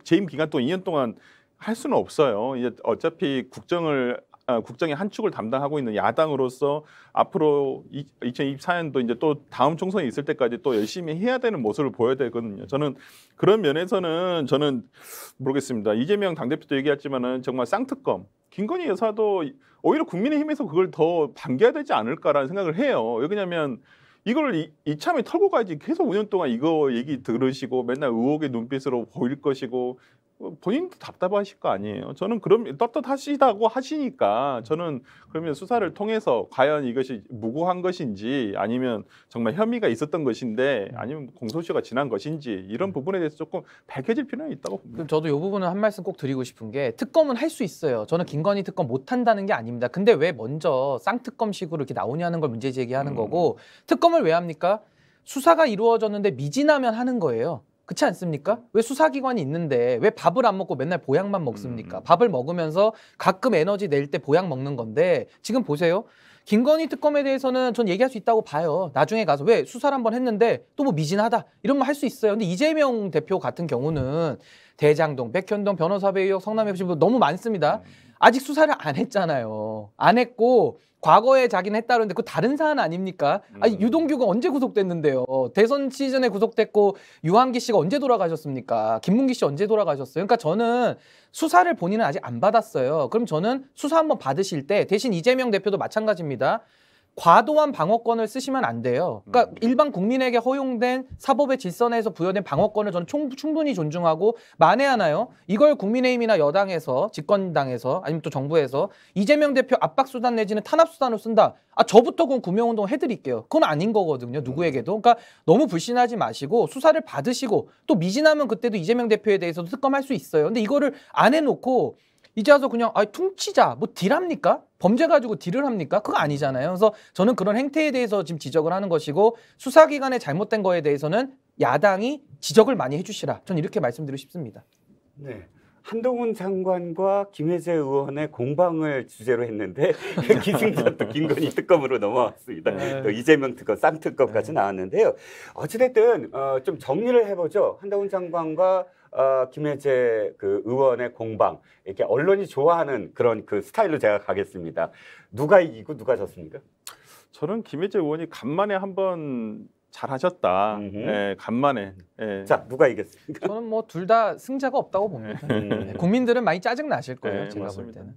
재임 기간 동안 2년 동안 할 수는 없어요. 이제 어차피 국정의 한 축을 담당하고 있는 야당으로서 앞으로 2024년도 이제 또 다음 총선이 있을 때까지 또 열심히 해야 되는 모습을 보여야 되거든요. 저는 그런 면에서는 저는 모르겠습니다. 이재명 당대표도 얘기했지만은 정말 쌍특검, 김건희 여사도 오히려 국민의힘에서 그걸 더 반겨야 되지 않을까라는 생각을 해요. 왜냐하면 이걸 이참에 털고 가야지 계속 5년 동안 이거 얘기 들으시고 맨날 의혹의 눈빛으로 보일 것이고 본인도 답답하실 거 아니에요. 저는 그럼 떳떳하시다고 하시니까 저는 그러면 수사를 통해서 과연 이것이 무고한 것인지 아니면 정말 혐의가 있었던 것인데 아니면 공소시효가 지난 것인지 이런 부분에 대해서 조금 밝혀질 필요는 있다고 봅니다. 그럼 저도 이 부분은 한 말씀 꼭 드리고 싶은 게 특검은 할 수 있어요. 저는 김건희 특검 못 한다는 게 아닙니다. 근데 왜 먼저 쌍특검식으로 이렇게 나오냐는 걸 문제 제기하는 거고 특검을 왜 합니까? 수사가 이루어졌는데 미진하면 하는 거예요. 그렇지 않습니까? 왜 수사기관이 있는데 왜 밥을 안 먹고 맨날 보약만 먹습니까? 밥을 먹으면서 가끔 에너지 낼 때 보약 먹는 건데 지금 보세요. 김건희 특검에 대해서는 전 얘기할 수 있다고 봐요. 나중에 가서 왜 수사를 한번 했는데 또 뭐 미진하다 이런 말 할 수 있어요. 근데 이재명 대표 같은 경우는 대장동, 백현동, 변호사배 의혹, 성남 FC 너무 많습니다. 아직 수사를 안 했잖아요. 안 했고 과거에 자기는 했다는데 그거 다른 사안 아닙니까? 아니, 유동규가 언제 구속됐는데요? 대선 시즌에 구속됐고 유한기 씨가 언제 돌아가셨습니까? 김문기 씨 언제 돌아가셨어요? 그러니까 저는 수사를 본인은 아직 안 받았어요. 그럼 저는 수사 한번 받으실 때 대신 이재명 대표도 마찬가지입니다. 과도한 방어권을 쓰시면 안 돼요. 그러니까 일반 국민에게 허용된 사법의 질서 내에서 부여된 방어권을 저는 충분히 존중하고 만에 하나요. 이걸 국민의힘이나 여당에서 집권당에서 아니면 또 정부에서 이재명 대표 압박수단 내지는 탄압수단으로 쓴다. 저부터 그건 구명운동 해드릴게요. 그건 아닌 거거든요. 누구에게도. 그러니까 너무 불신하지 마시고 수사를 받으시고 또 미진하면 그때도 이재명 대표에 대해서도 특검할 수 있어요. 근데 이거를 안 해놓고 이제 와서 그냥 퉁치자 뭐 딜합니까? 범죄 가지고 딜을 합니까? 그거 아니잖아요. 그래서 저는 그런 행태에 대해서 지금 지적을 하는 것이고 수사기관에 잘못된 거에 대해서는 야당이 지적을 많이 해주시라. 저는 이렇게 말씀드리고 싶습니다. 네. 한동훈 장관과 김혜재 의원의 공방을 주제로 했는데 기승전 또 김건희 특검으로 넘어왔습니다. 네. 또 이재명 특검, 쌍특검까지 나왔는데요. 어찌됐든 좀 정리를 해보죠. 한동훈 장관과 김혜재 그 의원의 공방 이렇게 언론이 좋아하는 그런 그 스타일로 제가 가겠습니다. 누가 이기고 누가 졌습니까? 저는 김혜재 의원이 간만에 한번 잘하셨다. 예, 간만에. 예. 자, 누가 이겼습니까? 저는 뭐 둘 다 승자가 없다고 봅니다. 국민들은 많이 짜증 나실 거예요. 네, 제가 맞습니다. 볼 때는.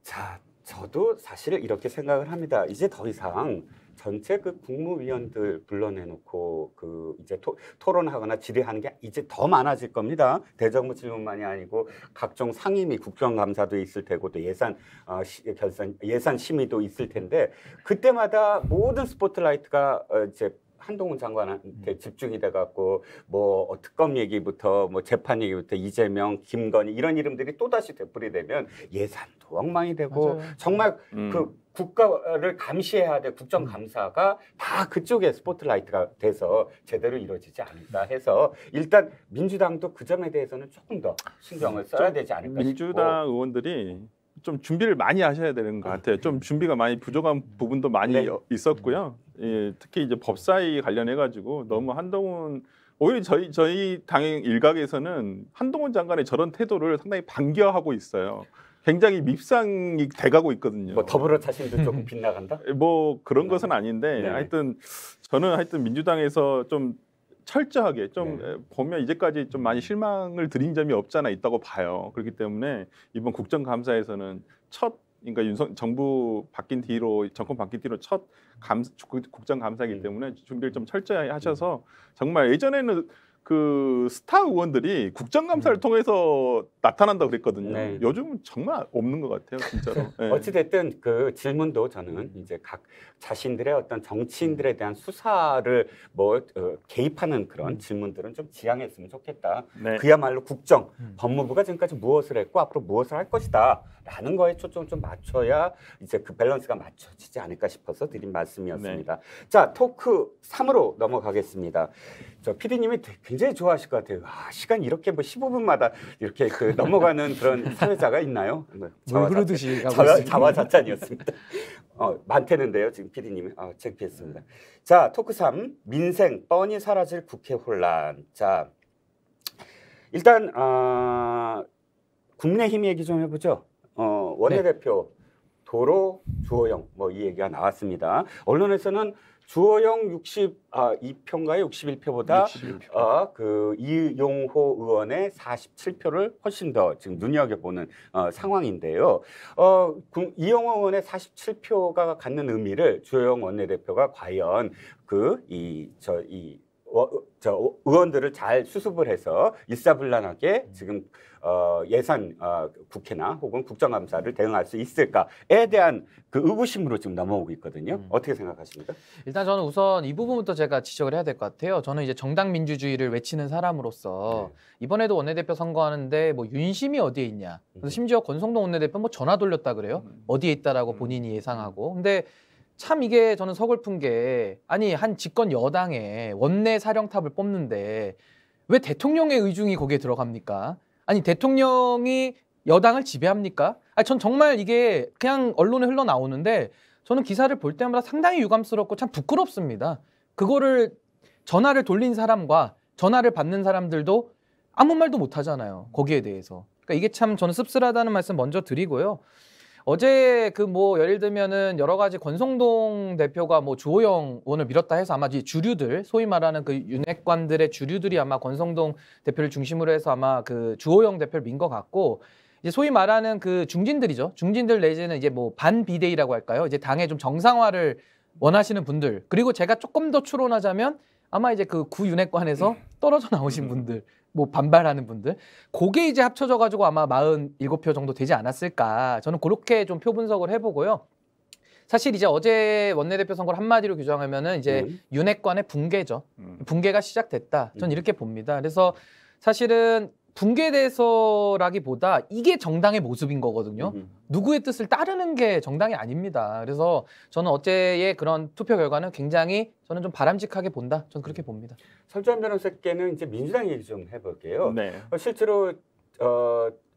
자, 저도 사실 이렇게 생각을 합니다. 이제 더 이상 전체 그 국무위원들 불러내놓고 그 이제 토론하거나 질의하는 게 이제 더 많아질 겁니다. 대정부 질문만이 아니고 각종 상임위, 국정감사도 있을 테고 또 예산 심의도 있을 텐데 그때마다 모든 스포트라이트가 이제 한동훈 장관한테 집중이 돼갖고 뭐 특검 얘기부터 뭐 재판 얘기부터 이재명, 김건희 이런 이름들이 또 다시 되풀이되면 예산도 엉망이 되고 맞아요. 정말 그 국가를 감시해야 될 국정감사가 다 그쪽에 스포트라이트가 돼서 제대로 이루어지지 않을까 해서 일단 민주당도 그 점에 대해서는 조금 더 신경을 써야 되지 않을까 싶고 민주당 의원들이 좀 준비를 많이 하셔야 되는 것 같아요. 좀 준비가 많이 부족한 부분도 많이 네. 있었고요. 예, 특히 이제 법사위 관련해 가지고 너무 한동훈 오히려 저희 당 일각에서는 한동훈 장관의 저런 태도를 상당히 반겨하고 있어요. 굉장히 밉상이 돼가고 있거든요. 뭐 더불어 자신도 조금 빗나간다? 뭐 그런 것은 아닌데 네. 하여튼 저는 민주당에서 좀 철저하게 좀 보면 이제까지 좀 많이 실망을 드린 점이 없잖아 있다고 봐요. 그렇기 때문에 이번 국정감사에서는 그러니까 정부 바뀐 뒤로 정권 바뀐 뒤로 첫 국정감사이기 때문에 준비를 좀 철저히 하셔서 정말 예전에는 그 스타 의원들이 국정감사를 통해서 나타난다고 그랬거든요. 네. 요즘은 정말 없는 것 같아요, 진짜로. 네. 어찌됐든 그 질문도 저는 이제 각 자신들의 어떤 정치인들에 대한 수사를 개입하는 그런 질문들은 좀 지양했으면 좋겠다. 네. 그야말로 국정, 법무부가 지금까지 무엇을 했고 앞으로 무엇을 할 것이다라는 거에 초점을 좀 맞춰야 이제 그 밸런스가 맞춰지지 않을까 싶어서 드린 말씀이었습니다. 자, 토크 3으로 넘어가겠습니다. 저 PD님이 굉장히 좋아하실 것 같아요. 시간 이렇게 뭐 15분마다 이렇게 그 넘어가는 그런 사회자가 있나요? 물 흐르듯이 가고 있습니다. 자화자찬이었습니다. 많대는데요, 지금 PD님이. 창피했습니다. 자, 토크 3. 민생 뻔히 사라질 국회 혼란. 자, 일단 국민의힘 얘기 좀 해보죠. 원내대표 도로 주호영 이 얘기가 나왔습니다. 언론에서는 주호영 62표인가요? 61표보다 61표. 그 이용호 의원의 47표를 훨씬 더 지금 눈여겨보는 상황인데요. 이용호 의원의 47표가 갖는 의미를 주호영 원내대표가 과연 의원들을 잘 수습을 해서 일사불란하게 지금 예산 국회나 혹은 국정감사를 대응할 수 있을까에 대한 그 의구심으로 지금 넘어오고 있거든요. 어떻게 생각하십니까? 일단 저는 우선 이 부분부터 제가 지적을 해야 될 것 같아요. 저는 이제 정당 민주주의를 외치는 사람으로서 이번에도 원내대표 선거하는데 뭐 윤심이 어디에 있냐. 그래서 심지어 권성동 원내대표 뭐 전화 돌렸다 그래요. 어디에 있다라고 본인이 예상하고. 근데 참 이게 저는 서글픈 게 아니 한 집권 여당에 원내 사령탑을 뽑는데 왜 대통령의 의중이 거기에 들어갑니까? 아니 대통령이 여당을 지배합니까? 전 정말 이게 그냥 언론에 흘러나오는데 저는 기사를 볼 때마다 상당히 유감스럽고 참 부끄럽습니다. 그거를 전화를 돌린 사람과 전화를 받는 사람들도 아무 말도 못 하잖아요. 거기에 대해서. 그러니까 이게 참 저는 씁쓸하다는 말씀 먼저 드리고요. 어제 예를 들면은 여러 가지 권성동 대표가 주호영 의원을 밀었다 해서 아마 이 주류들 소위 말하는 그 윤핵관들의 주류들이 아마 권성동 대표를 중심으로 해서 아마 그 주호영 대표를 민 것 같고 이제 소위 말하는 그 중진들이죠. 중진들 내지는 이제 반비대위라고 할까요? 이제 당의 좀 정상화를 원하시는 분들 그리고 제가 조금 더 추론하자면 아마 이제 그 구윤핵관에서 떨어져 나오신 분들 반발하는 분들 그게 이제 합쳐져 가지고 아마 47표 정도 되지 않았을까 저는 그렇게 좀 표 분석을 해보고요. 사실 이제 어제 원내대표 선거를 한마디로 규정하면은 이제 윤핵관의 붕괴죠. 붕괴가 시작됐다. 전 이렇게 봅니다. 그래서 사실은 붕괴돼서라기보다 이게 정당의 모습인 거거든요. 누구의 뜻을 따르는 게 정당이 아닙니다. 그래서 저는 어제의 그런 투표 결과는 굉장히 저는 좀 바람직하게 본다. 저는 그렇게 봅니다. 설주환 변호사께는 이제 민주당 얘기 좀 해볼게요. 네. 실제로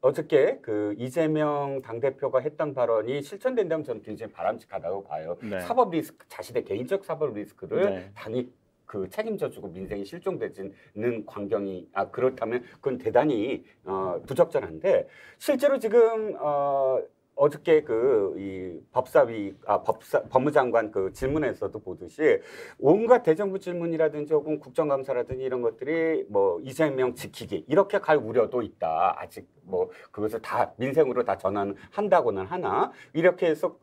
어저께 그 이재명 당대표가 했던 발언이 실천된다면 저는 굉장히 바람직하다고 봐요. 네. 사법 리스크, 자신의 개인적 사법 리스크를 네. 당이 책임져주고 민생이 실종되지는 광경이 그렇다면 그건 대단히 부적절한데 실제로 지금 어저께 이 법무장관 그 질문에서도 보듯이 온갖 대정부 질문이라든지 혹은 국정감사라든지 이런 것들이 이재명 지키기 이렇게 갈 우려도 있다. 아직 그것을 다 민생으로 다 전환한다고는 하나 이렇게 해서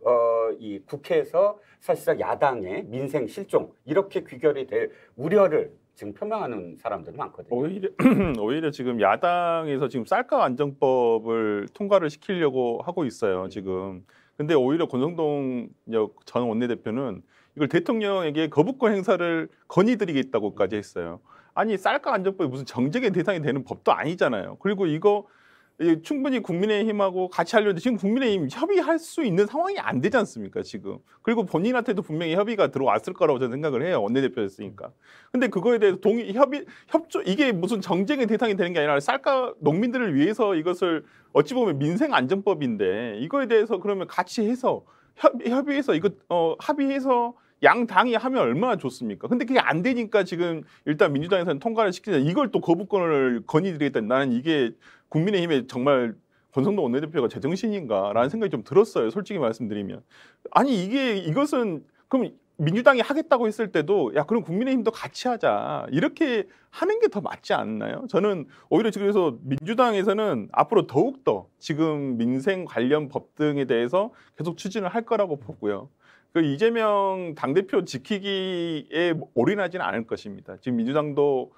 이 국회에서 사실상 야당의 민생 실종 이렇게 귀결이 될 우려를 지금 표명하는 사람들이 많거든요. 오히려 지금 야당에서 지금 쌀가 안정법을 통과를 시키려고 하고 있어요. 지금. 근데 오히려 권성동 전 원내대표는 이걸 대통령에게 거부권 행사를 건의드리겠다고까지 했어요. 아니 쌀가 안정법이 무슨 정쟁의 대상이 되는 법도 아니잖아요. 그리고 이거 충분히 국민의힘하고 같이 하려는데 지금 국민의힘 협의할 수 있는 상황이 안 되지 않습니까 지금. 그리고 본인한테도 분명히 협의가 들어왔을 거라고 저는 생각을 해요. 원내대표였으니까. 근데 그거에 대해서 협조 이게 무슨 정쟁의 대상이 되는 게 아니라 쌀가 농민들을 위해서 이것을 어찌 보면 민생 안전법인데 이거에 대해서 그러면 같이 해서 협의해서 이거 합의해서 양 당이 하면 얼마나 좋습니까? 근데 그게 안 되니까 지금 일단 민주당에서는 통과를 시키자 이걸 또 거부권을 건의드리겠다. 나는 이게 국민의힘의 정말 권성동 원내대표가 제정신인가라는 생각이 좀 들었어요. 솔직히 말씀드리면. 아니 이것은 그럼 민주당이 하겠다고 했을 때도 야 그럼 국민의힘도 같이 하자. 이렇게 하는 게 더 맞지 않나요? 저는 오히려 그래서 민주당에서는 앞으로 더욱더 지금 민생 관련 법 등에 대해서 계속 추진을 할 거라고 보고요. 그 이재명 당대표 지키기에 올인하지는 않을 것입니다. 지금 민주당도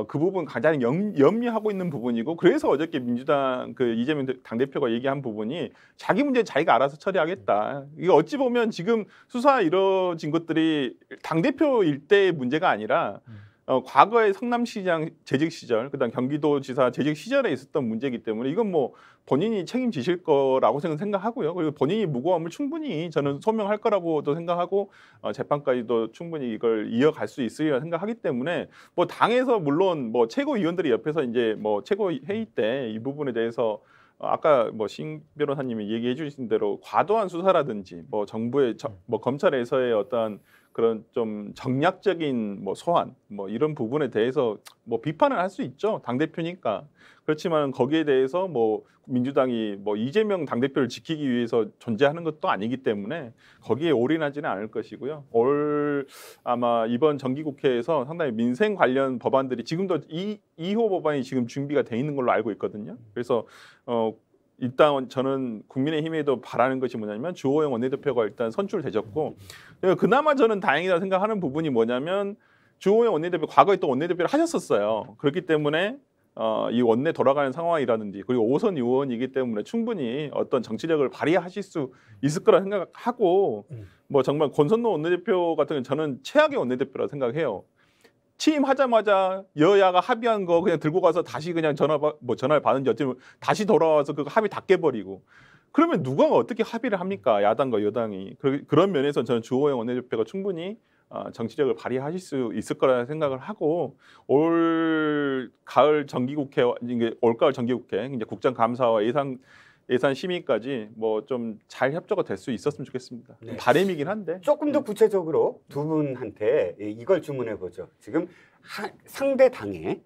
그 부분 가장 염려하고 있는 부분이고 그래서 어저께 민주당 그 이재명 당대표가 얘기한 부분이 자기 문제 자기가 알아서 처리하겠다. 이게 어찌 보면 지금 수사 이루어진 것들이 당대표일 때의 문제가 아니라 과거의 성남시장 재직 시절, 그다음 경기도지사 재직 시절에 있었던 문제이기 때문에 이건 뭐 본인이 책임지실 거라고 생각하고요. 그리고 본인이 무고함을 충분히 저는 소명할 거라고도 생각하고 재판까지도 충분히 이걸 이어갈 수 있으리라 생각하기 때문에 뭐 당에서 물론 뭐 최고위원들이 옆에서 이제 뭐 최고 회의 때 이 부분에 대해서 아까 뭐 신 변호사님이 얘기해 주신 대로 과도한 수사라든지 뭐 정부의 뭐 검찰에서의 어떤 그런 좀 정략적인 뭐 소환 뭐 이런 부분에 대해서 뭐 비판을 할 수 있죠. 당대표니까. 그렇지만 거기에 대해서 뭐 민주당이 뭐 이재명 당대표를 지키기 위해서 존재하는 것도 아니기 때문에 거기에 올인하지는 않을 것이고요. 아마 이번 정기국회에서 상당히 민생 관련 법안들이 지금도 2호 법안이 지금 준비가 돼 있는 걸로 알고 있거든요. 그래서 일단 저는 국민의힘에도 바라는 것이 뭐냐면 주호영 원내대표가 일단 선출되셨고 그나마 저는 다행이다 생각하는 부분이 뭐냐면 주호영 원내대표 과거에 또 원내대표를 하셨었어요. 그렇기 때문에 이 원내 돌아가는 상황이라든지 그리고 5선 의원이기 때문에 충분히 어떤 정치력을 발휘하실 수 있을 거라 생각하고 뭐 정말 권선동 원내대표 같은 경우는 저는 최악의 원내대표라 생각해요. 취임하자마자 여야가 합의한 거 그냥 들고 가서 다시 그냥 전화를 받은지 어쩌면 다시 돌아와서 그 합의 다 깨버리고 그러면 누가 어떻게 합의를 합니까? 야당과 여당이. 그런 면에서 저는 주호영 원내대표가 충분히 정치력을 발휘하실 수 있을 거라 생각을 하고 올 가을 정기국회 이제 올가을 정기국회 이제 국정감사와 예산 심의까지 뭐 좀 잘 협조가 될 수 있었으면 좋겠습니다. 네. 바람이긴 한데 조금 더 구체적으로 두 분한테 이걸 주문해 보죠. 지금 상대 당에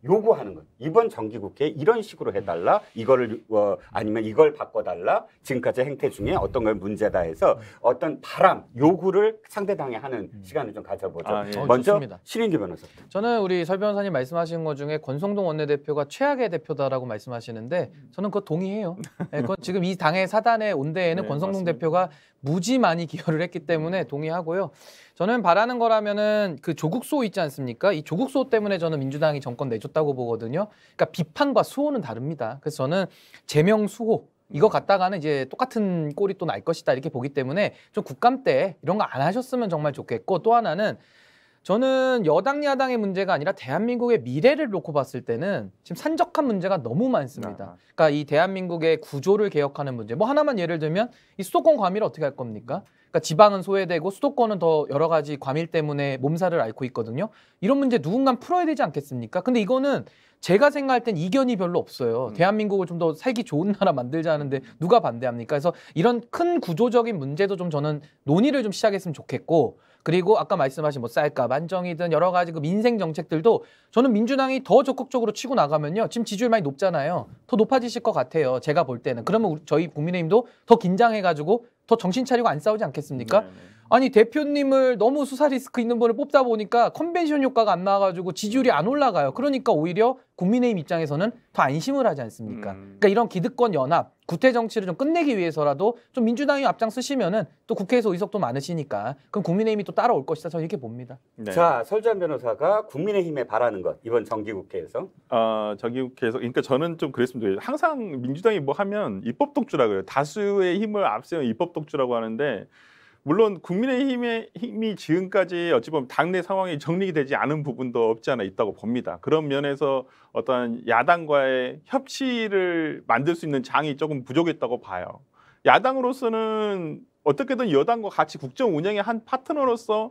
요구하는 것. 이번 정기국회에 이런 식으로 해달라. 이거를 아니면 이걸 바꿔달라. 지금까지 행태 중에 어떤 걸 문제다 해서 어떤 바람, 요구를 상대 당에 하는 시간을 좀 가져보죠. 예. 먼저 좋습니다. 신인규 변호사. 저는 우리 설 변호사님 말씀하신 것 중에 권성동 원내대표가 최악의 대표다라고 말씀하시는데 저는 그거 동의해요. 네, 그건 지금 이 당의 사단의 온대에는 네, 권성동 맞습니다. 대표가 무지 많이 기여를 했기 때문에 동의하고요. 저는 바라는 거라면은 그 조국소 있지 않습니까? 이 조국소 때문에 저는 민주당이 정권 내줬다고 보거든요. 그러니까 비판과 수호는 다릅니다. 그래서 저는 제명 수호 이거 갖다가는 이제 똑같은 꼴이 또 날 것이다 이렇게 보기 때문에 좀 국감 때 이런 거 안 하셨으면 정말 좋겠고 또 하나는 저는 여당 야당의 문제가 아니라 대한민국의 미래를 놓고 봤을 때는 지금 산적한 문제가 너무 많습니다. 그러니까 이 대한민국의 구조를 개혁하는 문제. 뭐 하나만 예를 들면 이 수도권 과밀을 어떻게 할 겁니까? 그러니까 지방은 소외되고 수도권은 더 여러 가지 과밀 때문에 몸살을 앓고 있거든요. 이런 문제 누군가 풀어야 되지 않겠습니까? 근데 이거는 제가 생각할 땐 이견이 별로 없어요. 대한민국을 좀 더 살기 좋은 나라 만들자는데 누가 반대합니까? 그래서 이런 큰 구조적인 문제도 좀 저는 논의를 좀 시작했으면 좋겠고 그리고 아까 말씀하신 뭐 쌀값 안정이든 여러 가지 그 민생 정책들도 저는 민주당이 더 적극적으로 치고 나가면요. 지금 지지율 많이 높잖아요. 더 높아지실 것 같아요. 제가 볼 때는. 그러면 저희 국민의힘도 더 긴장해가지고 더 정신 차리고 안 싸우지 않겠습니까? 네네. 아니 대표님을 너무 수사 리스크 있는 분을 뽑다 보니까 컨벤션 효과가 안 나와가지고 지지율이 안 올라가요. 그러니까 오히려 국민의힘 입장에서는 더 안심을 하지 않습니까? 그러니까 이런 기득권 연합, 구태 정치를 좀 끝내기 위해서라도 좀 민주당이 앞장서시면은 또 국회에서 의석도 많으시니까 그럼 국민의힘이 또 따라올 것이다. 저는 이렇게 봅니다. 네. 자, 설주한 변호사가 국민의힘에 바라는 것 이번 정기국회에서 정기국회에서 그러니까 저는 좀 그랬습니다. 항상 민주당이 뭐 하면 입법 독주라고 해요. 다수의 힘을 앞세운 입법 독주라고 하는데 물론 국민의힘의 힘이 지금까지 어찌 보면 당내 상황이 정리되지 않은 부분도 없지 않아 있다고 봅니다. 그런 면에서 어떤 야당과의 협치를 만들 수 있는 장이 조금 부족했다고 봐요. 야당으로서는 어떻게든 여당과 같이 국정 운영의 한 파트너로서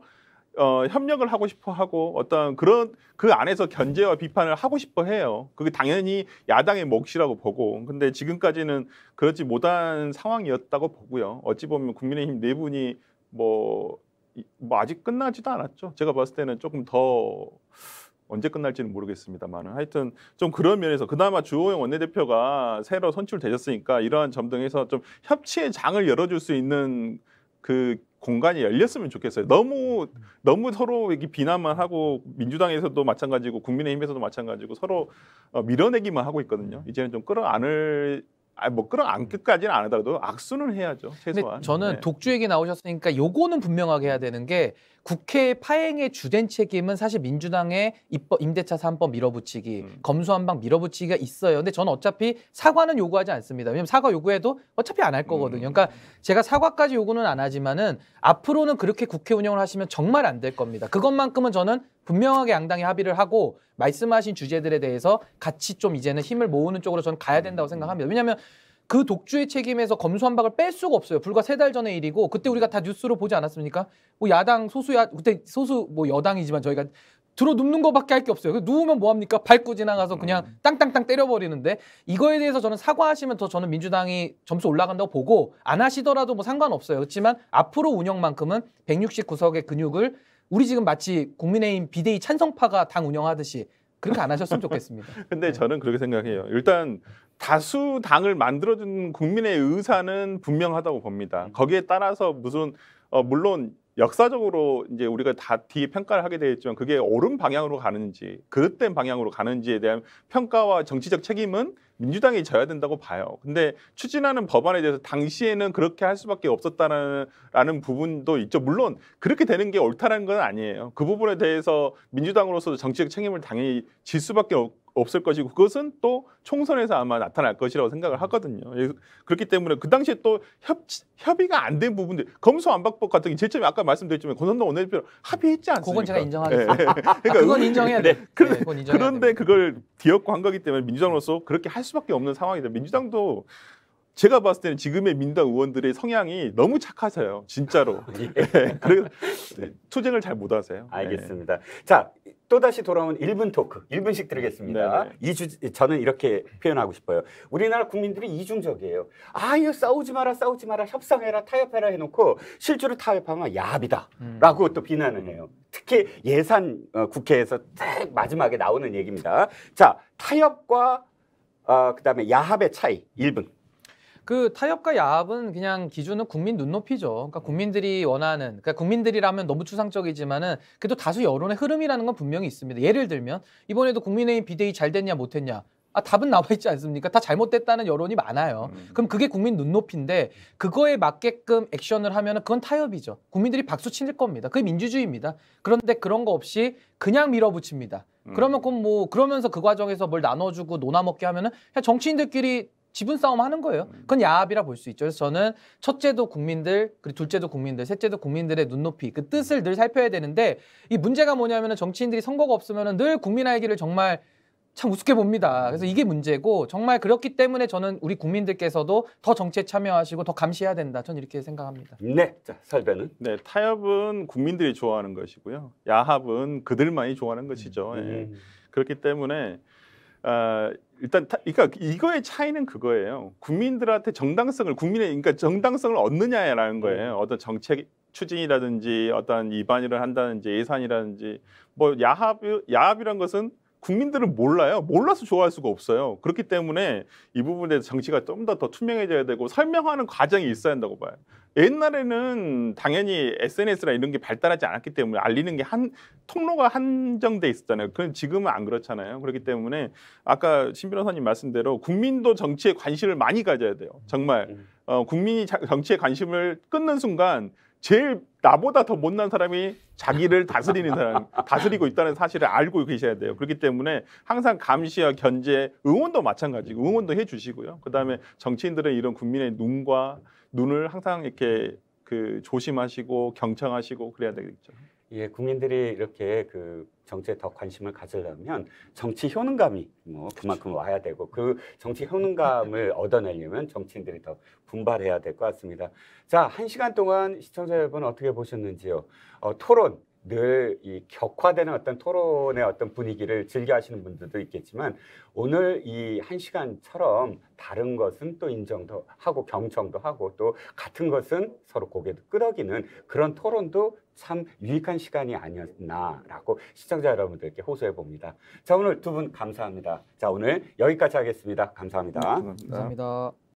협력을 하고 싶어 하고 어떤 그런 그 안에서 견제와 비판을 하고 싶어 해요. 그게 당연히 야당의 몫이라고 보고 근데 지금까지는 그렇지 못한 상황이었다고 보고요. 어찌 보면 국민의힘 내분이 뭐 아직 끝나지도 않았죠. 제가 봤을 때는 조금 더 언제 끝날지는 모르겠습니다만 하여튼 좀 그런 면에서 그나마 주호영 원내대표가 새로 선출되셨으니까 이러한 점 등에서 좀 협치의 장을 열어줄 수 있는 그 공간이 열렸으면 좋겠어요. 너무 서로 이렇게 비난만 하고 민주당에서도 마찬가지고 국민의힘에서도 마찬가지고 서로 밀어내기만 하고 있거든요. 이제는 좀 끌어안을 뭐 끌어안기까지는 안 하더라도 악수는 해야죠. 최소한. 근데 저는 네. 독주 얘기 나오셨으니까 요거는 분명하게 해야 되는 게 국회 파행의 주된 책임은 사실 민주당의 임대차 3법 밀어붙이기, 검수한박 밀어붙이기가 있어요. 근데 저는 어차피 사과는 요구하지 않습니다. 왜냐면 사과 요구해도 어차피 안 할 거거든요. 그러니까 제가 사과까지 요구는 안 하지만은 앞으로는 그렇게 국회 운영을 하시면 정말 안 될 겁니다. 그것만큼은 저는 분명하게 양당이 합의를 하고 말씀하신 주제들에 대해서 같이 좀 이제는 힘을 모으는 쪽으로 저는 가야 된다고 생각합니다. 왜냐하면 그 독주의 책임에서 검수완박을 뺄 수가 없어요. 불과 3달 전의 일이고 그때 우리가 다 뉴스로 보지 않았습니까? 뭐 야당 그때 소수 뭐 여당이지만 저희가 들어 눕는 거밖에 할 게 없어요. 누우면 뭐 합니까? 밟고 지나가서 그냥 땅땅땅 때려버리는데 이거에 대해서 저는 사과하시면 더 저는 민주당이 점수 올라간다고 보고 안 하시더라도 뭐 상관없어요. 그렇지만 앞으로 운영만큼은 169석의 근육을 우리 지금 마치 국민의힘 비대위 찬성파가 당 운영하듯이 그렇게 안 하셨으면 좋겠습니다. 근데 저는 그렇게 생각해요. 일단 다수 당을 만들어준 국민의 의사는 분명하다고 봅니다. 거기에 따라서 무슨 물론 역사적으로 이제 우리가 다 뒤에 평가를 하게 되겠지만 그게 옳은 방향으로 가는지 그릇된 방향으로 가는지에 대한 평가와 정치적 책임은 민주당이 져야 된다고 봐요. 근데 추진하는 법안에 대해서 당시에는 그렇게 할 수밖에 없었다는 부분도 있죠. 물론 그렇게 되는 게 옳다는 건 아니에요. 그 부분에 대해서 민주당으로서도 정치적 책임을 당연히 질 수밖에 없을 것이고 그것은 또 총선에서 아마 나타날 것이라고 생각을 하거든요. 그렇기 때문에 그 당시에 또 협의가 안 된 부분들 검수완박법 같은 게 제일 처음에 아까 말씀드렸지만 권선동 원내대표 합의했지 않습니까? 그건 제가 인정하겠습니다. 그러니까 그건 인정해야 돼. 그건 인정해야 그런데 됩니다. 그걸 뒤엎고 한 거기 때문에 민주당으로서 그렇게 할 수밖에 없는 상황이다. 민주당도 제가 봤을 때는 지금의 민주당 의원들의 성향이 너무 착하세요. 진짜로. 그래서 투쟁을 잘 못하세요. 알겠습니다. 자, 또다시 돌아온 1분 토크. 1분씩 드리겠습니다. 저는 이렇게 표현하고 싶어요. 우리나라 국민들이 이중적이에요. 이거 싸우지 마라, 협상해라, 타협해라 해놓고 실제로 타협하면 야합이다. 라고 또 비난을 해요. 특히 예산 국회에서 딱 마지막에 나오는 얘기입니다. 자, 타협과 그다음에 야합의 차이 1분. 그 타협과 야합은 그냥 기준은 국민 눈높이죠. 그러니까 국민들이 원하는, 그러니까 국민들이라면 너무 추상적이지만은 그래도 다수 여론의 흐름이라는 건 분명히 있습니다. 예를 들면 이번에도 국민의힘 비대위 잘 됐냐 못했냐. 답은 나와 있지 않습니까? 다 잘못됐다는 여론이 많아요. 그럼 그게 국민 눈높이인데 그거에 맞게끔 액션을 하면은 그건 타협이죠. 국민들이 박수 칠 겁니다. 그게 민주주의입니다. 그런데 그런 거 없이 그냥 밀어붙입니다. 그러면 그건 뭐 그러면서 그 과정에서 뭘 나눠주고 논아먹게 하면은 그냥 정치인들끼리 지분 싸움 하는 거예요. 그건 야합이라 볼 수 있죠. 그래서 저는 첫째도 국민들, 그리고 둘째도 국민들, 셋째도 국민들의 눈높이, 그 뜻을 늘 살펴야 되는데 이 문제가 뭐냐면은 정치인들이 선거가 없으면은 늘 국민 알기를 정말 참 우습게 봅니다. 그래서 이게 문제고 정말 그렇기 때문에 저는 우리 국민들께서도 더 정치에 참여하시고 더 감시해야 된다. 저는 이렇게 생각합니다. 네, 자, 설배는? 네, 타협은 국민들이 좋아하는 것이고요. 야합은 그들만이 좋아하는 것이죠. 그렇기 때문에 일단 그러니까 이거의 차이는 그거예요. 국민들한테 그러니까 정당성을 얻느냐라는 거예요. 어떤 정책 추진이라든지 어떤 입안일을 한다든지 예산이라든지 뭐 야합이란 것은 국민들은 몰라요. 몰라서 좋아할 수가 없어요. 그렇기 때문에 이 부분에 대해서 정치가 좀 더 투명해져야 되고 설명하는 과정이 있어야 한다고 봐요. 옛날에는 당연히 SNS나 이런 게 발달하지 않았기 때문에 알리는 게 통로가 한정돼 있었잖아요. 그럼 지금은 안 그렇잖아요. 그렇기 때문에 아까 신 변호사님 말씀대로 국민도 정치에 관심을 많이 가져야 돼요. 정말 국민이 정치에 관심을 끊는 순간 제일 나보다 더 못난 사람이 자기를 다스리고 있다는 사실을 알고 계셔야 돼요. 그렇기 때문에 항상 감시와 견제, 응원도 마찬가지고 응원도 해주시고요. 그다음에 정치인들은 이런 국민의 눈을 항상 이렇게 조심하시고 경청하시고 그래야 되겠죠. 예, 국민들이 이렇게 그 정치에 더 관심을 가지려면 정치 효능감이 뭐 그만큼 와야 되고 그 정치 효능감을 얻어내려면 정치인들이 더 분발해야 될 것 같습니다. 자, 1시간 동안 시청자 여러분 어떻게 보셨는지요? 토론 늘 이 격화되는 어떤 토론의 어떤 분위기를 즐겨 하시는 분들도 있겠지만 오늘 이 1시간처럼 다른 것은 또 인정도 하고 경청도 하고 또 같은 것은 서로 고개도 끄덕이는 그런 토론도 참 유익한 시간이 아니었나라고 시청자 여러분들께 호소해 봅니다. 자, 오늘 두 분 감사합니다. 자, 오늘 여기까지 하겠습니다. 감사합니다. 감사합니다. 감사합니다.